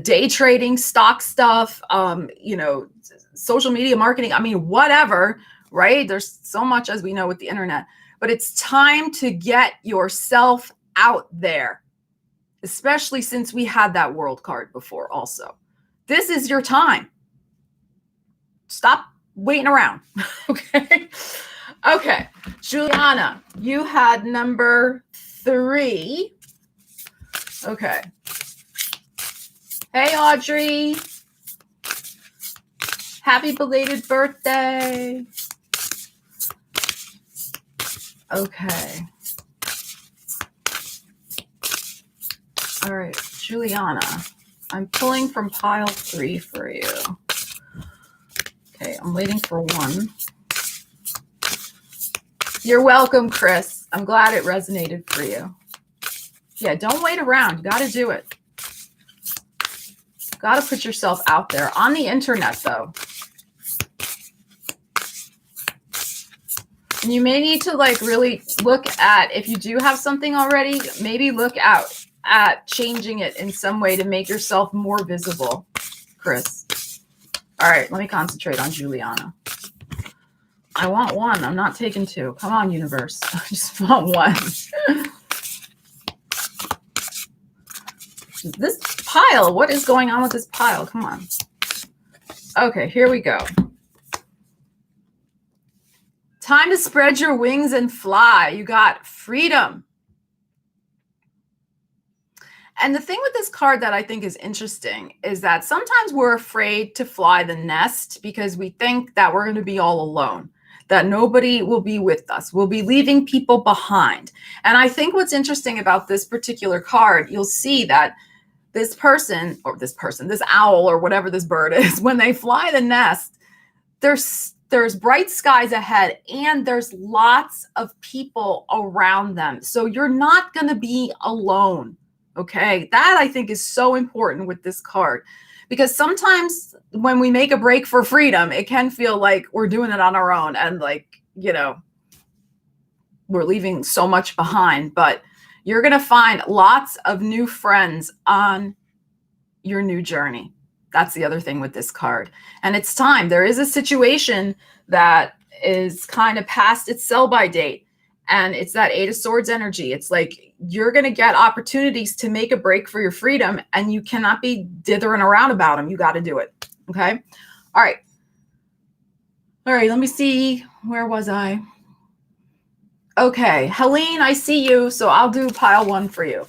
day trading, stock stuff, social media marketing. I mean, whatever, right? There's so much, as we know, with the internet, but it's time to get yourself out there, especially since we had that world card before also. This is your time. Stop waiting around. Okay. Okay. Juliana, you had number 3. Okay. Hey, Audrey. Happy belated birthday. Okay. All right, Juliana, I'm pulling from pile 3 for you. Okay, I'm waiting for 1. You're welcome, Chris. I'm glad it resonated for you. Yeah, don't wait around. You got to do it. Got to put yourself out there on the internet, though. And you may need to like really look at, if you do have something already, maybe look out at changing it in some way to make yourself more visible, Chris. All right, let me concentrate on Juliana. I want 1. I'm not taking 2. Come on, universe. I just want 1. This pile, what is going on with this pile? Come on. Okay, here we go. Time to spread your wings and fly. You got freedom. And the thing with this card that I think is interesting is that sometimes we're afraid to fly the nest because we think that we're going to be all alone, that nobody will be with us. We'll be leaving people behind. And I think what's interesting about this particular card, you'll see that this person, this owl or whatever this bird is, when they fly the nest, there's bright skies ahead and there's lots of people around them. So you're not going to be alone. Okay. That I think is so important with this card, because sometimes when we make a break for freedom, it can feel like we're doing it on our own and like, you know, we're leaving so much behind, but you're going to find lots of new friends on your new journey. That's the other thing with this card. And it's time. There is a situation that is kind of past its sell-by date. And it's that 8 of Swords energy. It's like you're going to get opportunities to make a break for your freedom, and you cannot be dithering around about them. You got to do it. Okay. All right. All right. Let me see. Where was I? Okay. Helene, I see you. So I'll do pile 1 for you.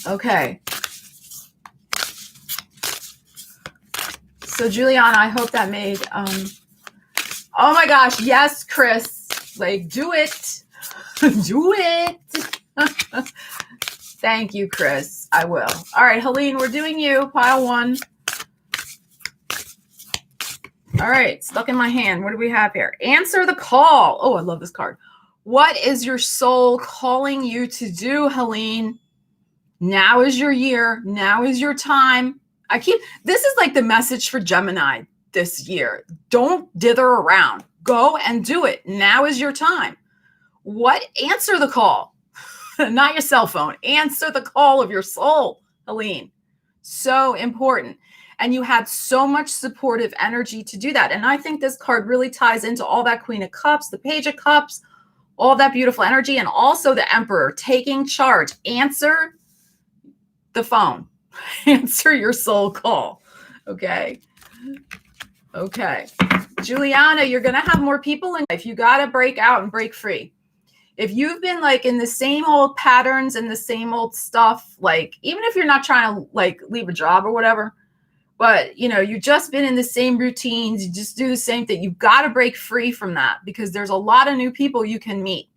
Okay. So Juliana, I hope that made, oh my gosh. Yes, Chris, like do it. Do it. Thank you, Chris. I will. All right, Helene, we're doing you. Pile 1. All right, stuck in my hand. What do we have here? Answer the call. Oh, I love this card. What is your soul calling you to do, Helene? Now is your year. Now is your time. This is like the message for Gemini this year. Don't dither around. Go and do it. Now is your time. Answer the call, not your cell phone. Answer the call of your soul, Helene. So important. And you had so much supportive energy to do that. And I think this card really ties into all that Queen of Cups, the Page of Cups, all that beautiful energy, and also the Emperor taking charge. Answer the phone. Answer your soul call. Okay. Okay. Juliana, you're going to have more people in life. You got to break out and break free. If you've been like in the same old patterns and the same old stuff, like even if you're not trying to like leave a job or whatever, but you know, you've just been in the same routines, you just do the same thing. You've got to break free from that because there's a lot of new people you can meet.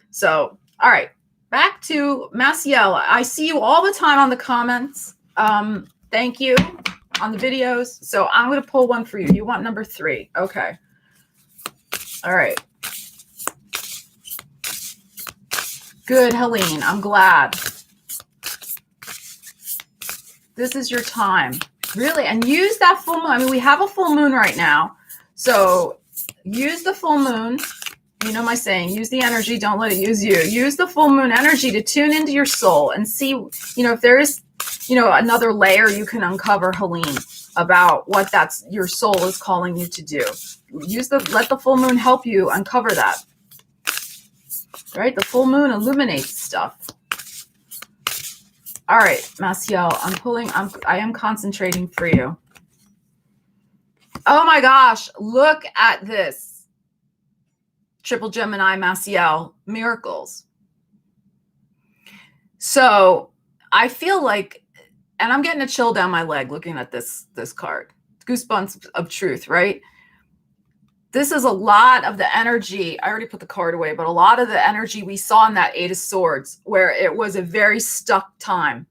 So, all right. Back to Maciel. I see you all the time on the comments. Thank you on the videos. So I'm going to pull 1 for you. You want number 3. Okay. All right. Good, Helene. I'm glad. This is your time. Really. And use that full moon. I mean, we have a full moon right now. So use the full moon. You know my saying, use the energy, don't let it use you. Use the full moon energy to tune into your soul and see, you know, if there is, you know, another layer you can uncover, Helene, about what your soul is calling you to do. Let the full moon help you uncover that. Right? The full moon illuminates stuff. All right, Maciel, I am concentrating for you. Oh my gosh, look at this. Triple Gemini, Maciel, miracles. So I feel like, and I'm getting a chill down my leg looking at this card. Goosebumps of truth, right? this is a lot of the energy. I already put the card away, but a lot of the energy we saw in that Eight of Swords, where it was a very stuck time.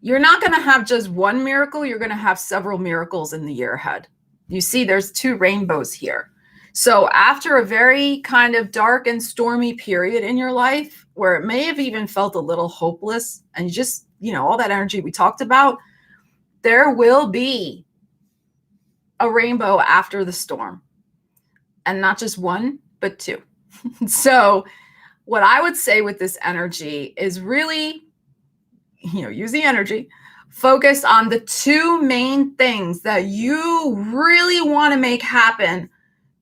You're not going to have just one miracle. You're going to have several miracles in the year ahead. You see, there's 2 rainbows here. So after a very kind of dark and stormy period in your life, where it may have even felt a little hopeless, and you just, all that energy we talked about, there will be a rainbow after the storm. And not just one, but 2. So what I would say with this energy is really, use the energy, focus on the 2 main things that you really want to make happen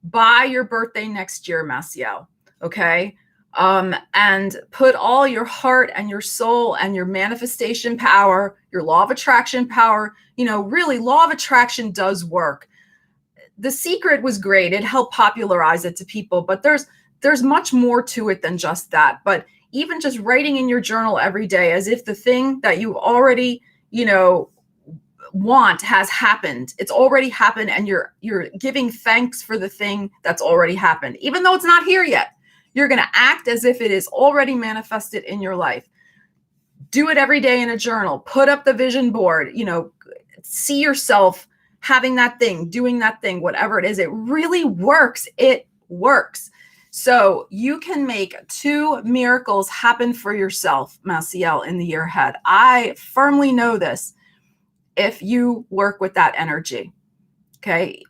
by your birthday next year, Maciel. Okay. And put all your heart and your soul and your manifestation power, your law of attraction power, really law of attraction does work. The Secret was great. It helped popularize it to people, but there's much more to it than just that. But even just writing in your journal every day as if the thing that you already, want has happened. It's already happened, and you're giving thanks for the thing that's already happened. Even though it's not here yet, you're going to act as if it is already manifested in your life. Do it every day in a journal. Put up the vision board, see yourself having that thing, doing that thing, whatever it is. It really works. It works. So you can make 2 miracles happen for yourself, Maciel, in the year ahead. I firmly know this if you work with that energy. Okay.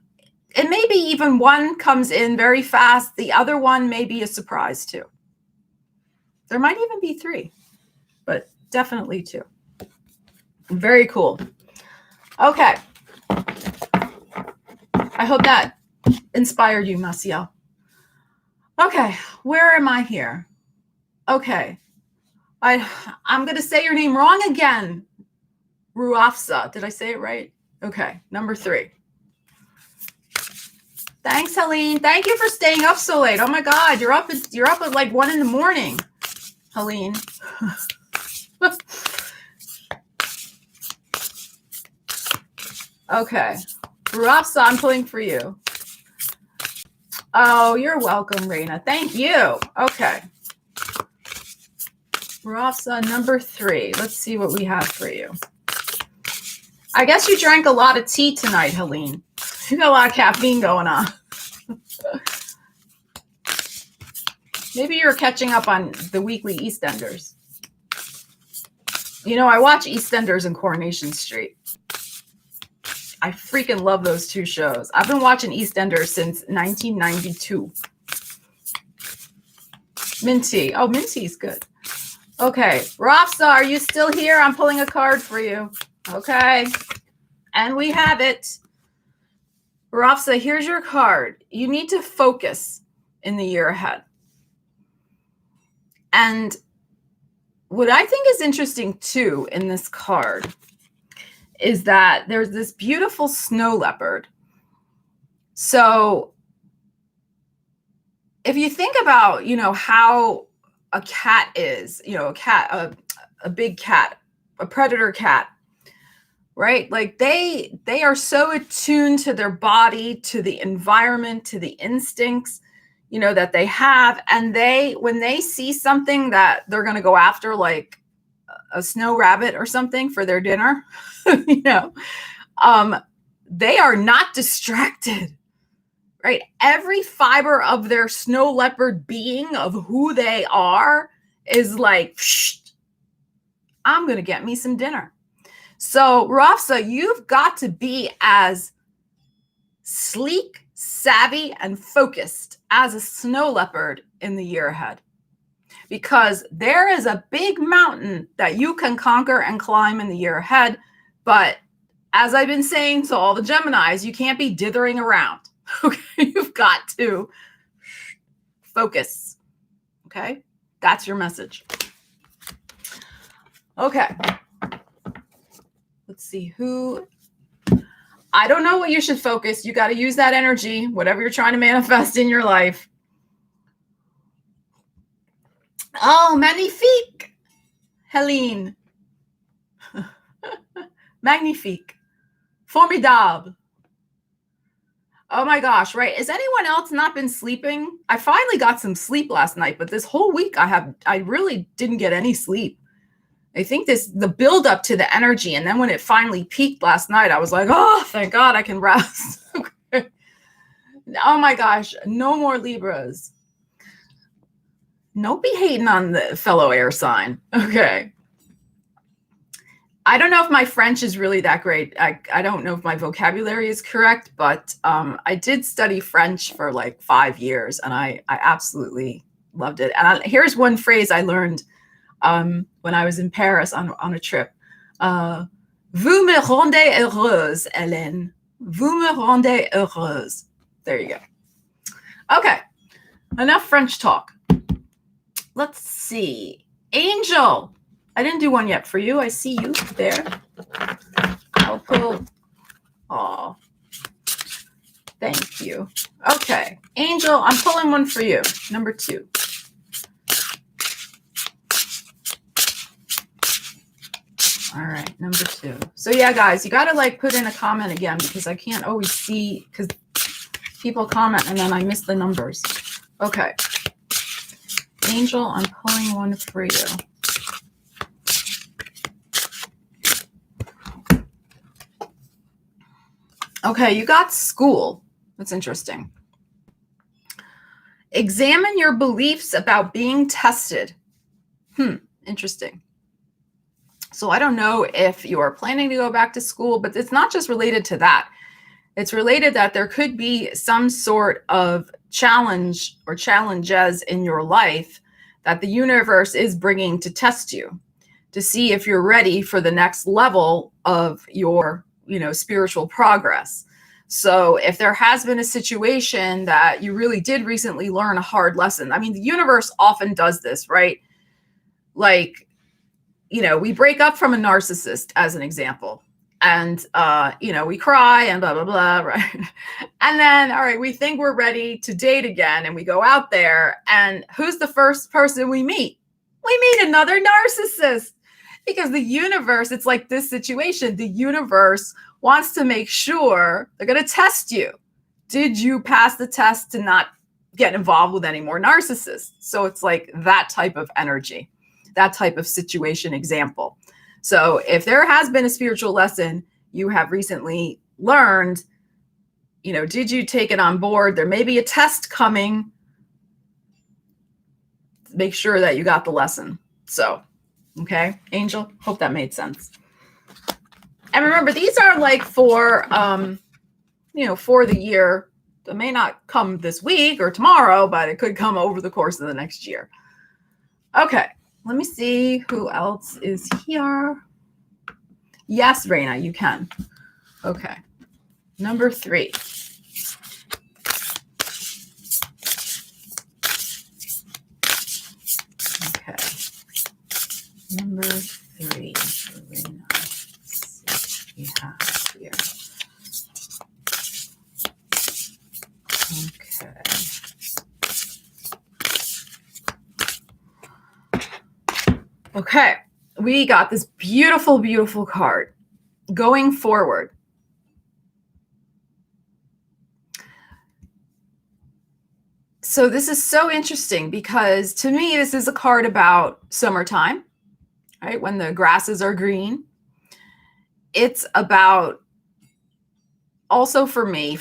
And maybe even one comes in very fast. The other one may be a surprise too. There might even be 3, but definitely 2. Very cool. Okay. I hope that inspired you, Maciel. Okay, where am I here? Okay, I'm going to say your name wrong again. Ruafsa, did I say it right? Okay, number 3. Thanks, Helene. Thank you for staying up so late. Oh my God, you're up at like 1 a.m, Helene. Okay, Ruafsa, I'm pulling for you. Oh, you're welcome, Raina. Thank you. Okay. Rafsa, number 3. Let's see what we have for you. I guess you drank a lot of tea tonight, Helene. You got a lot of caffeine going on. Maybe you're catching up on the weekly EastEnders. I watch EastEnders and Coronation Street. I freaking love those 2 shows. I've been watching EastEnders since 1992. Minty. Oh, Minty's good. Okay. Rafsa, are you still here? I'm pulling a card for you. Okay. And we have it. Rafsa, here's your card. You need to focus in the year ahead. And what I think is interesting too in this card is that there's this beautiful snow leopard. So if you think about, how a cat is, a big cat, a predator cat, right? Like they are so attuned to their body, to the environment, to the instincts, that they have. And when they see something that they're going to go after, like a snow rabbit or something for their dinner, they are not distracted, right? Every fiber of their snow leopard being, of who they are, is like, I'm going to get me some dinner. So Rafsa, you've got to be as sleek, savvy, and focused as a snow leopard in the year ahead. Because there is a big mountain that you can conquer and climb in the year ahead. But as I've been saying to all the Geminis, you can't be dithering around. Okay, you've got to focus. Okay, that's your message. Okay, let's see who. I don't know what you should focus. You got to use that energy, whatever you're trying to manifest in your life. Oh, magnifique, Helene. Magnifique. Formidable. Oh my gosh, right. Has anyone else not been sleeping? I finally got some sleep last night, but this whole week I really didn't get any sleep. I think the build up to the energy, and then when it finally peaked last night, I was like, oh, thank God I can rest. Oh my gosh, no more Libras. Don't be hating on the fellow air sign. Okay. I don't know if my French is really that great. I don't know if my vocabulary is correct, but I did study French for like 5 years, and I absolutely loved it. And here's one phrase I learned when I was in Paris on a trip. Vous me rendez heureuse, Hélène. Vous me rendez heureuse. There you go. Okay, enough French talk. Let's see. Angel. I didn't do one yet for you. I see you there. I'll pull. Oh, thank you. Okay, Angel, I'm pulling one for you. Number 2. All right, number 2. So yeah, guys, you got to like put in a comment again because I can't always see because people comment and then I miss the numbers. Okay. Angel, I'm pulling one for you. Okay, you got school. That's interesting. Examine your beliefs about being tested. Interesting. So I don't know if you are planning to go back to school, but it's not just related to that. It's related that there could be some sort of challenge or challenges in your life that the universe is bringing to test you, to see if you're ready for the next level of your spiritual progress. So if there has been a situation that you really did recently learn a hard lesson, I mean, the universe often does this, right? Like, we break up from a narcissist as an example, and, we cry and blah, blah, blah, right? And then, all right, we think we're ready to date again, and we go out there, and who's the first person we meet? We meet another narcissist. Because the universe, it's like this situation. The universe wants to make sure they're going to test you. Did you pass the test to not get involved with any more narcissists? So it's like that type of energy, that type of situation example. So if there has been a spiritual lesson you have recently learned, did you take it on board? There may be a test coming. Make sure that you got the lesson. So, okay, Angel, hope that made sense. And remember, these are like for the year. It may not come this week or tomorrow, but it could come over the course of the next year. Okay, let me see who else is here. Yes, Raina, you can. Okay, number 3. Okay, number 3 for Raina. We have here. Okay, we got this beautiful, beautiful card. Going forward. So this is so interesting because to me, this is a card about summertime, right? When the grasses are green. It's about, also for me,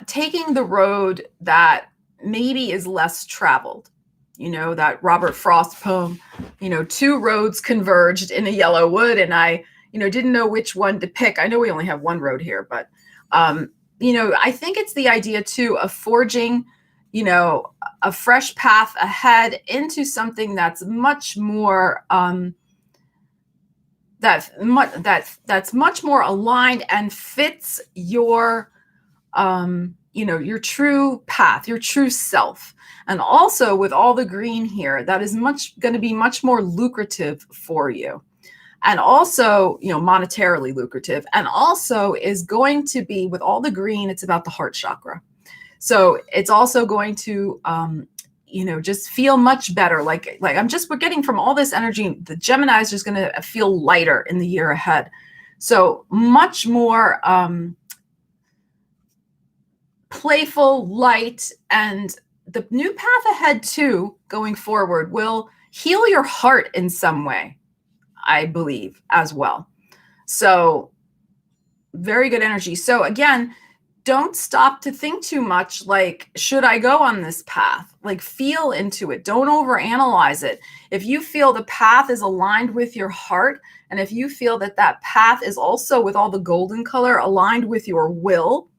taking the road that maybe is less traveled. That Robert Frost poem, 2 roads converged in a yellow wood, and I, didn't know which one to pick. I know we only have one road here, but, I think it's the idea too of forging, a fresh path ahead into something that's much more, that's much more aligned and fits your, your true path, your true self. And also with all the green here, that is going to be much more lucrative for you. And also, monetarily lucrative. And also is going to be, with all the green, it's about the heart chakra. So it's also going to, just feel much better. Like we're getting from all this energy, the Gemini is just going to feel lighter in the year ahead. So much more playful, light, and the new path ahead too, going forward, will heal your heart in some way, I believe, as well. So very good energy. So again, don't stop to think too much like, should I go on this path? Like, feel into it. Don't overanalyze it. If you feel the path is aligned with your heart, and if you feel that that path is also, with all the golden color, aligned with your will,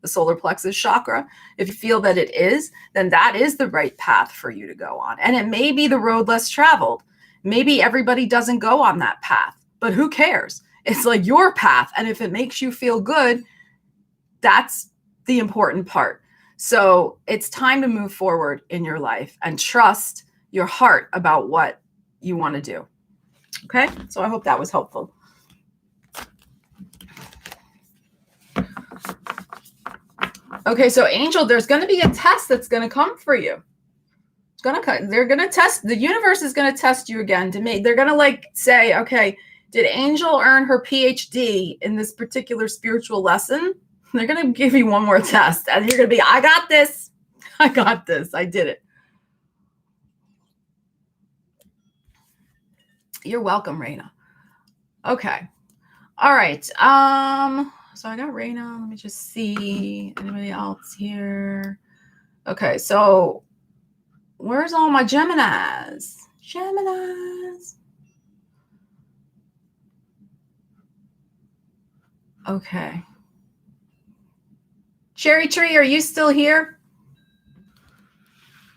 the solar plexus chakra, if you feel that it is, then that is the right path for you to go on. And it may be the road less traveled. Maybe everybody doesn't go on that path, but who cares? It's like your path. And if it makes you feel good, that's the important part. So it's time to move forward in your life and trust your heart about what you want to do. Okay. So I hope that was helpful. Okay. So Angel, there's going to be a test that's going to come for you. They're going to test, the universe is going to test you again to me. They're going to like say, okay, did Angel earn her PhD in this particular spiritual lesson? They're going to give you one more test and you're going to be, I got this. I got this. I did it. You're welcome, Raina. Okay. All right. So I got Raina. Let me just see anybody else here. Okay. So where's all my Geminis? Okay. Cherry Tree, are you still here?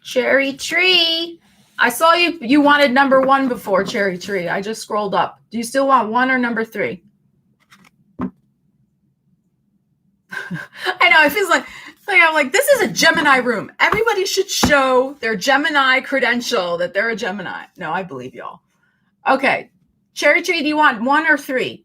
Cherry Tree. I saw you wanted number 1 before, Cherry Tree. I just scrolled up. Do you still want 1 or number 3? I know, it feels like I'm like, this is a Gemini room. Everybody should show their Gemini credential that they're a Gemini. No, I believe y'all. Okay. Cherry Tree, do you want 1 or 3?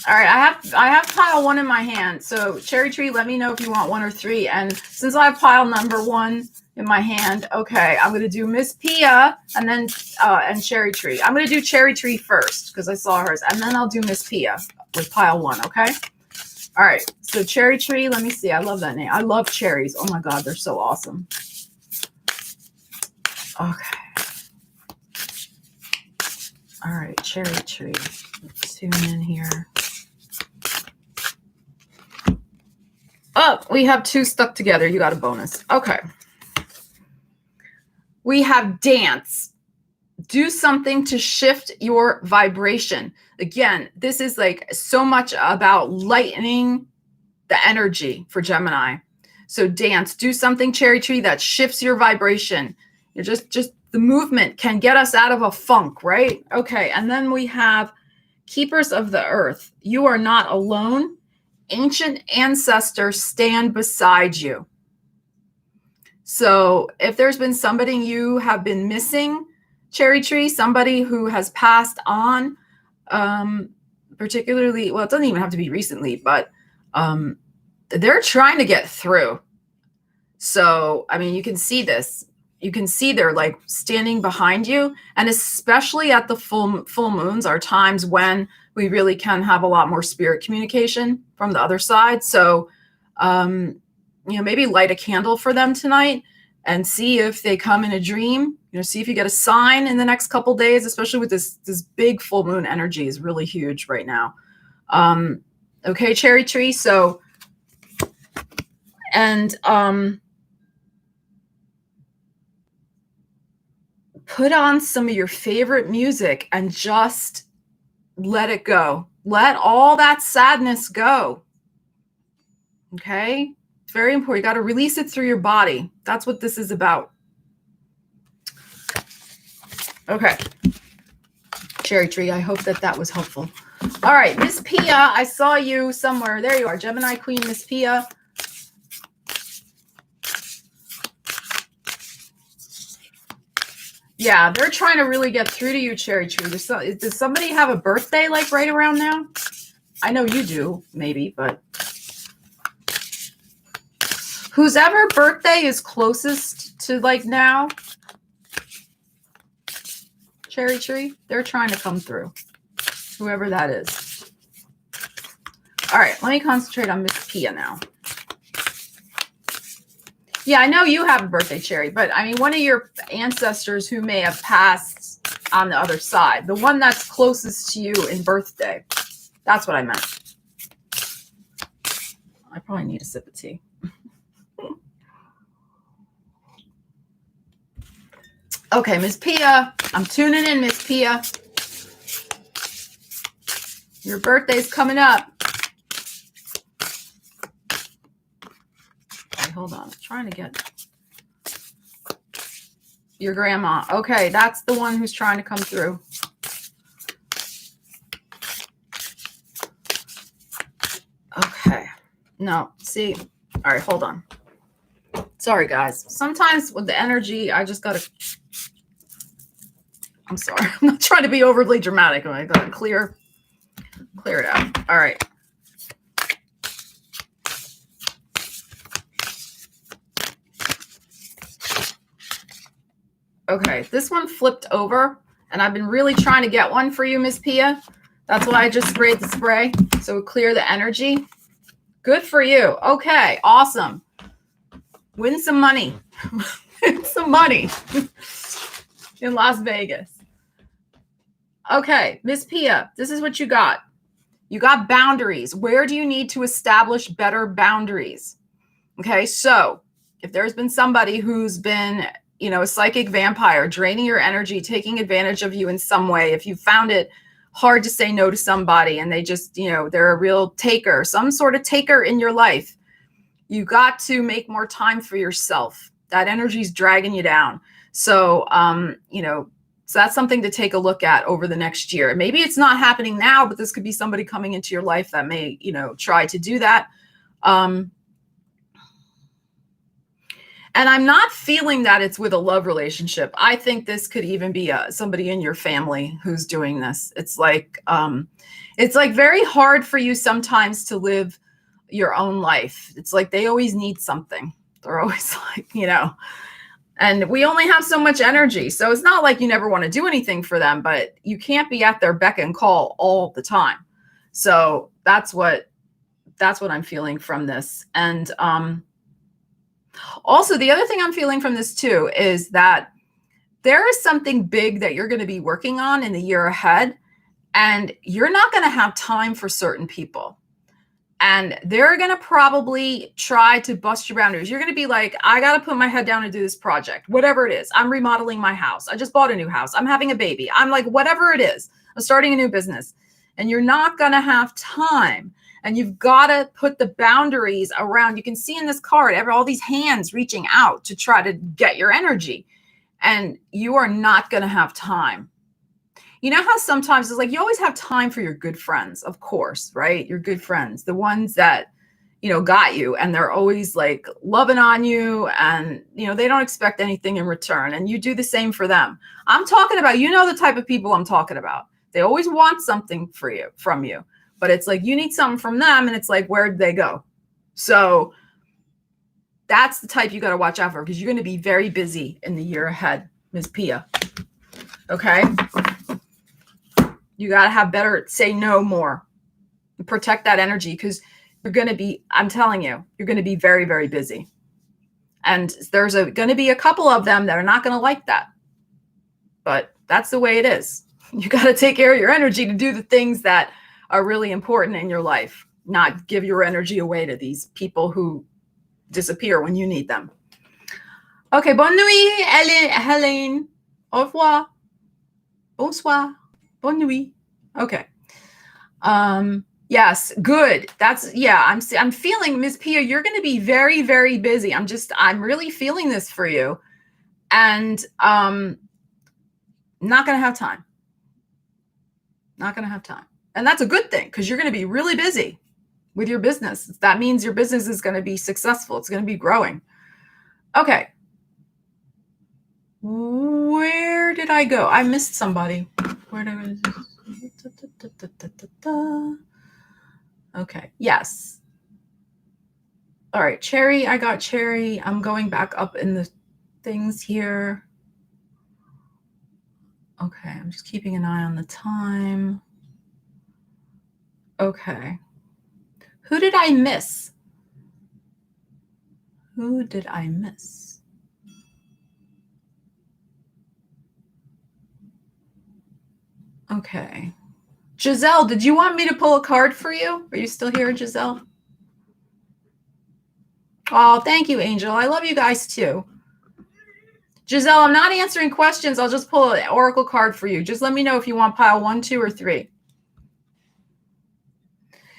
All right, I have pile 1 in my hand. So Cherry Tree, let me know if you want 1 or 3. And since I have pile number 1 in my hand, okay, I'm going to do Miss Pia and then and Cherry Tree. I'm going to do Cherry Tree first because I saw hers, and then I'll do Miss Pia with pile 1. Okay. All right. So Cherry Tree, let me see. I love that name. I love cherries. Oh my God, they're so awesome. Okay. All right, Cherry Tree. Let's tune in here. Oh, we have 2 stuck together. You got a bonus. Okay. We have dance. Do something to shift your vibration. Again, this is like so much about lightening the energy for Gemini. So dance, do something, Cherry Tree, that shifts your vibration. You're just the movement can get us out of a funk, right? Okay. And then we have Keepers of the Earth. You are not alone. Ancient ancestors stand beside you. So if there's been somebody you have been missing, Cherry Tree, somebody who has passed on, particularly, well, it doesn't even have to be recently, but they're trying to get through. So, I mean, you can see this. You can see they're like standing behind you. And especially at the full moons are times when we really can have a lot more spirit communication from the other side. So, maybe light a candle for them tonight and see if they come in a dream. See if you get a sign in the next couple days, especially with this big full moon energy is really huge right now. Okay, Cherry Tree. So, and put on some of your favorite music and just let it go. Let all that sadness go. Okay? It's very important. You got to release it through your body. That's what this is about. Okay. Cherry Tree, I hope that was helpful. All right, Miss Pia, I saw you somewhere. There you are, Gemini Queen, Miss Pia. Yeah, they're trying to really get through to you, Cherry Tree. Does somebody have a birthday like right around now? I know you do, maybe, but whose ever birthday is closest to like now, Cherry Tree, they're trying to come through. Whoever that is. All right, let me concentrate on Miss Pia now. Yeah, I know you have a birthday, Cherry, but I mean, one of your ancestors who may have passed on the other side, the one that's closest to you in birthday. That's what I meant. I probably need a sip of tea. Okay, Miss Pia, I'm tuning in, Miss Pia. Your birthday's coming up. Okay, hold on. I'm trying to get your grandma. Okay, that's the one who's trying to come through. Okay. No, see. All right, hold on. Sorry, guys. Sometimes with the energy, I just got to... I'm sorry. I'm not trying to be overly dramatic. I got to clear it out. All right. Okay, this one flipped over, and I've been really trying to get one for you, Miss Pia. That's why I just sprayed the spray, so it clear the energy. Good for you. Okay, awesome. Win some money. Win some money in Las Vegas. Okay, Miss Pia, this is what you got. You got boundaries. Where do you need to establish better boundaries? Okay, so if there's been somebody who's been, a psychic vampire, draining your energy, taking advantage of you in some way, if you found it hard to say no to somebody and they just, they're a real taker, some sort of taker in your life, you got to make more time for yourself. That energy's dragging you down. So, so that's something to take a look at over the next year. Maybe it's not happening now, but this could be somebody coming into your life that may, try to do that. And I'm not feeling that it's with a love relationship. I think this could even be somebody in your family who's doing this. It's like very hard for you sometimes to live your own life. It's like they always need something. They're always like, and we only have so much energy. So it's not like you never want to do anything for them, but you can't be at their beck and call all the time. So that's what I'm feeling from this. And also, the other thing I'm feeling from this too is that there is something big that you're going to be working on in the year ahead, and you're not going to have time for certain people. And they're going to probably try to bust your boundaries. You're going to be like, I got to put my head down and do this project, whatever it is. I'm remodeling my house. I just bought a new house. I'm having a baby. I'm like, whatever it is, I'm starting a new business. And you're not going to have time. And you've got to put the boundaries around. You can see in this card, all these hands reaching out to try to get your energy. And you are not going to have time. You know how sometimes it's like you always have time for your good friends, of course, right? Your good friends, the ones that, got you, and they're always like loving on you, and, they don't expect anything in return. And you do the same for them. I'm talking about, the type of people I'm talking about. They always want something from you. But it's like you need something from them, and it's like, where'd they go? So that's the type you got to watch out for, because you're going to be very busy in the year ahead, Ms. Pia. Okay? You got to have better, say no more. Protect that energy, because you're going to be, I'm telling you, you're going to be very, very busy. And there's going to be a couple of them that are not going to like that. But that's the way it is. You got to take care of your energy to do the things that are really important in your life, not give your energy away to these people who disappear when you need them. Okay, bonne nuit, Hélène. Au revoir. Bonsoir. Bonne nuit. Okay. Yes, good. I'm feeling, Ms. Pia, you're going to be very, very busy. I'm really feeling this for you. And not going to have time. Not going to have time. And that's a good thing, because you're going to be really busy with your business. That means your business is going to be successful. It's going to be growing. Okay. Where did I go? I missed somebody. Where did I? Okay. Yes. All right. Cherry. I got Cherry. I'm going back up in the things here. Okay. I'm just keeping an eye on the time. Okay. Who did I miss? Who did I miss? Okay. Giselle, did you want me to pull a card for you? Are you still here, Giselle? Oh, thank you, Angel. I love you guys too. Giselle, I'm not answering questions. I'll just pull an oracle card for you. Just let me know if you want pile 1, 2, or 3.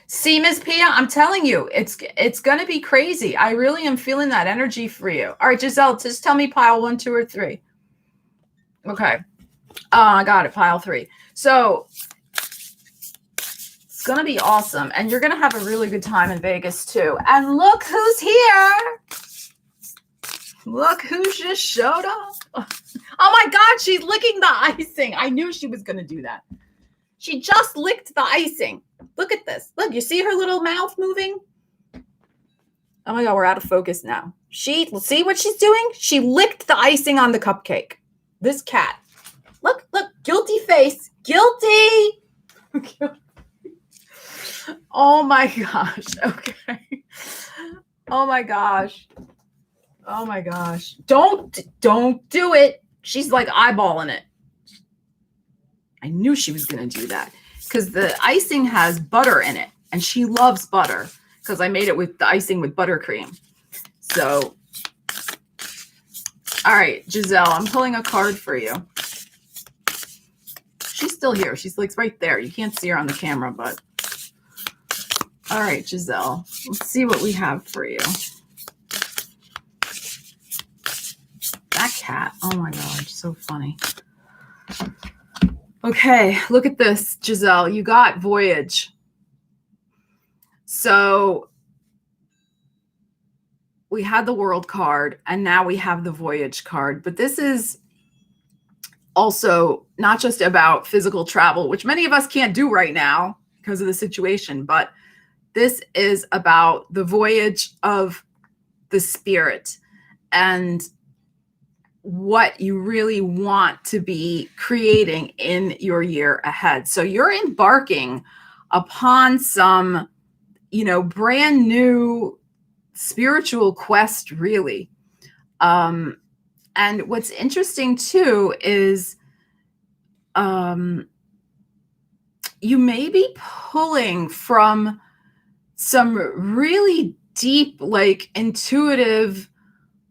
See, Ms. Pia, I'm telling you, it's going to be crazy. I really am feeling that energy for you. All right, Giselle, just tell me pile 1, 2, or 3. Okay. I got it, pile 3. So it's going to be awesome. And you're going to have a really good time in Vegas too. And look who's here. Look who just showed up. Oh my God, she's licking the icing. I knew she was going to do that. She just licked the icing. Look at this. Look, you see her little mouth moving? Oh my God, we're out of focus now. See what she's doing? She licked the icing on the cupcake. This cat. Look, guilty face. Guilty. Oh my gosh. Okay. Oh my gosh. Oh my gosh. Don't do it. She's like eyeballing it. I knew she was going to do that because the icing has butter in it and she loves butter because I made it with the icing with buttercream. So, all right, Giselle, I'm pulling a card for you. She's still here. She's like right there. You can't see her on the camera, but all right, Giselle, let's see what we have for you. That cat. Oh my God, so funny. Okay, look at this, Giselle. You got Voyage. So we had the World card, and now we have the Voyage card. But this is also not just about physical travel, which many of us can't do right now because of the situation, but this is about the voyage of the spirit and what you really want to be creating in your year ahead. So you're embarking upon some, brand new spiritual quest, really. And what's interesting too is you may be pulling from some really deep, like intuitive,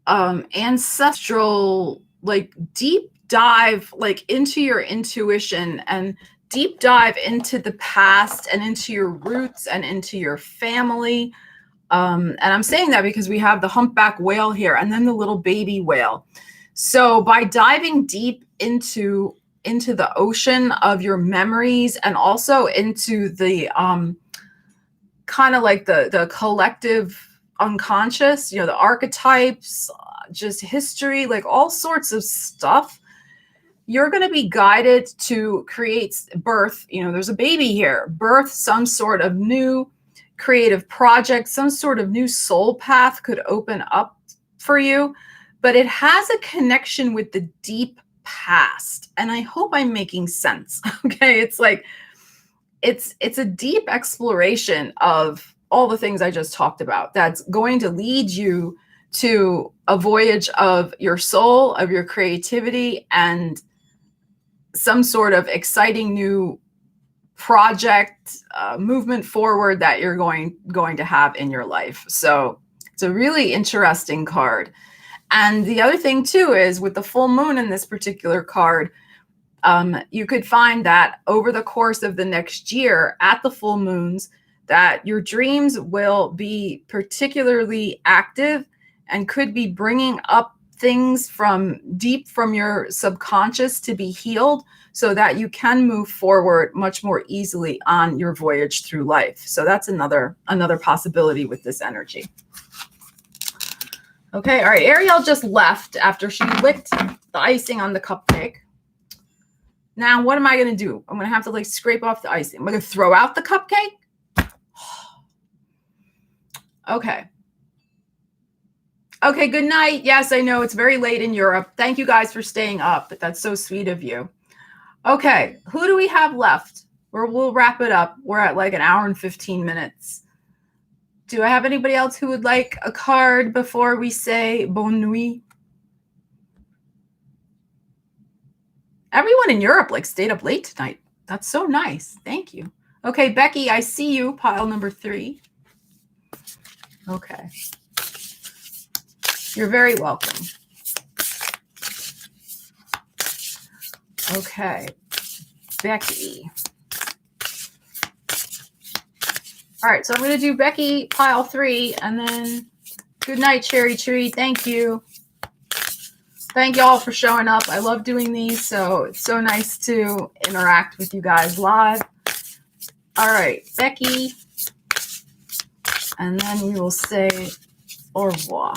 ancestral, like deep dive, like into your intuition and deep dive into the past and into your roots and into your family. And I'm saying that because we have the humpback whale here and then the little baby whale. So by diving deep into the ocean of your memories and also into the kind of like the collective unconscious, the archetypes, just history, like all sorts of stuff, you're going to be guided to birth. There's a baby here, birth some sort of new creative project, some sort of new soul path could open up for you, but it has a connection with the deep past. And I hope I'm making sense. Okay. It's like, it's a deep exploration of all the things I just talked about. That's going to lead you to a voyage of your soul, of your creativity, and some sort of exciting new project, movement forward that you're going to have in your life. So it's a really interesting card. And the other thing too is with the full moon in this particular card, you could find that over the course of the next year at the full moons, that your dreams will be particularly active and could be bringing up things from deep from your subconscious to be healed so that you can move forward much more easily on your voyage through life. So that's another possibility with this energy. Okay, all right. Ariel just left after she licked the icing on the cupcake. Now, what am I going to do? I'm going to have to like scrape off the icing. I'm going to throw out the cupcake. Okay. Okay, good night. Yes, I know it's very late in Europe. Thank you guys for staying up, but that's so sweet of you. Okay, who do we have left? We'll wrap it up. We're at like an hour and 15 minutes. Do I have anybody else who would like a card before we say bonne nuit? Everyone in Europe stayed up late tonight. That's so nice. Thank you. Okay, Becky, I see you, pile number 3. Okay. You're very welcome. Okay, Becky. All right, so I'm going to do Becky, pile 3, and then good night, Cherry Tree. Thank you. Thank y'all for showing up. I love doing these, so it's so nice to interact with you guys live. All right, Becky. And then we will say au revoir.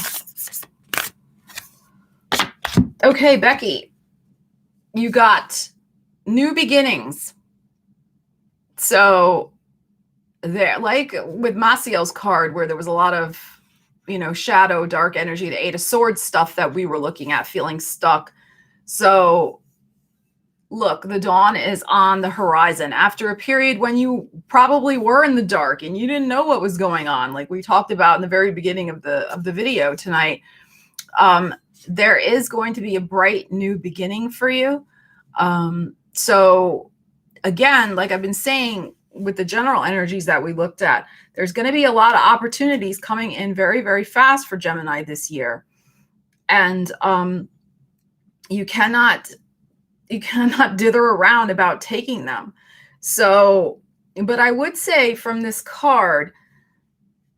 Okay, Becky. You got new beginnings. So there, like with Maciel's card, where there was a lot of, shadow, dark energy, the 8 of Swords stuff that we were looking at, feeling stuck. So look, the dawn is on the horizon after a period when you probably were in the dark and you didn't know what was going on. Like we talked about in the very beginning of the video tonight. There is going to be a bright new beginning for you. So again, like I've been saying with the general energies that we looked at, there's going to be a lot of opportunities coming in very, very fast for Gemini this year. And you cannot dither around about taking them. So, but I would say from this card,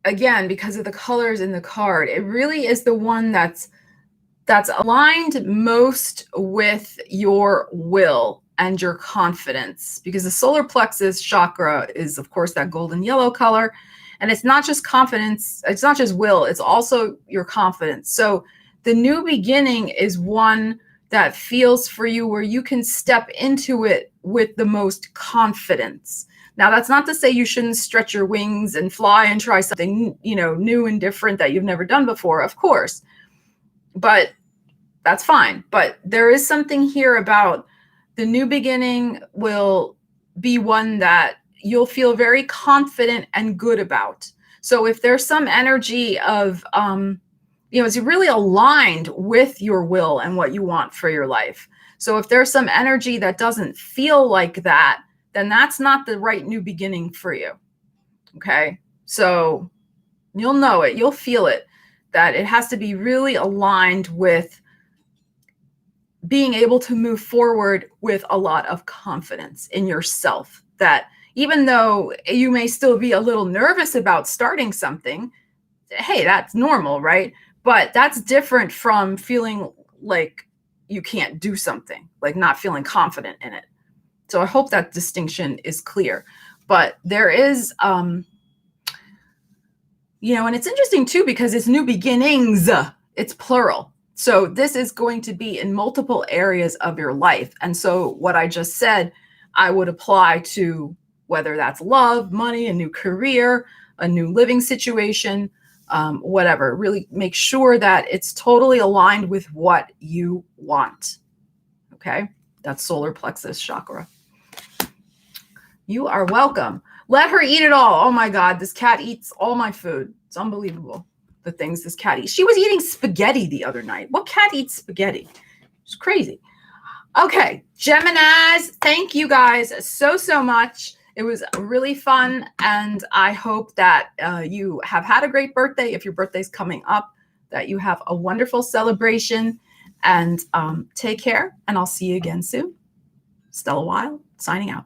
again, because of the colors in the card, it really is the one that's aligned most with your will and your confidence, because the solar plexus chakra is, of course, that golden yellow color. And it's not just confidence. It's not just will. It's also your confidence. So the new beginning is one that feels for you where you can step into it with the most confidence. Now, that's not to say you shouldn't stretch your wings and fly and try something, new and different that you've never done before, of course. But that's fine. But there is something here about the new beginning will be one that you'll feel very confident and good about. So if there's some energy of, it's really aligned with your will and what you want for your life. So if there's some energy that doesn't feel like that, then that's not the right new beginning for you. Okay. So you'll know it, you'll feel it, that it has to be really aligned with being able to move forward with a lot of confidence in yourself, that even though you may still be a little nervous about starting something, hey, that's normal, right? But that's different from feeling like you can't do something, like not feeling confident in it. So I hope that distinction is clear. But there is, and it's interesting too, because it's new beginnings, it's plural. So this is going to be in multiple areas of your life. And so what I just said, I would apply to whether that's love, money, a new career, a new living situation, whatever. Really make sure that it's totally aligned with what you want. Okay. That's solar plexus chakra. You are welcome. Let her eat it all. Oh my God. This cat eats all my food. It's unbelievable. The things this cat eats. She was eating spaghetti the other night. What cat eats spaghetti? It's crazy. Okay. Geminis. Thank you guys so much. It was really fun, and I hope that you have had a great birthday. If your birthday's coming up, that you have a wonderful celebration, and take care, and I'll see you again soon. Stella Wilde, signing out.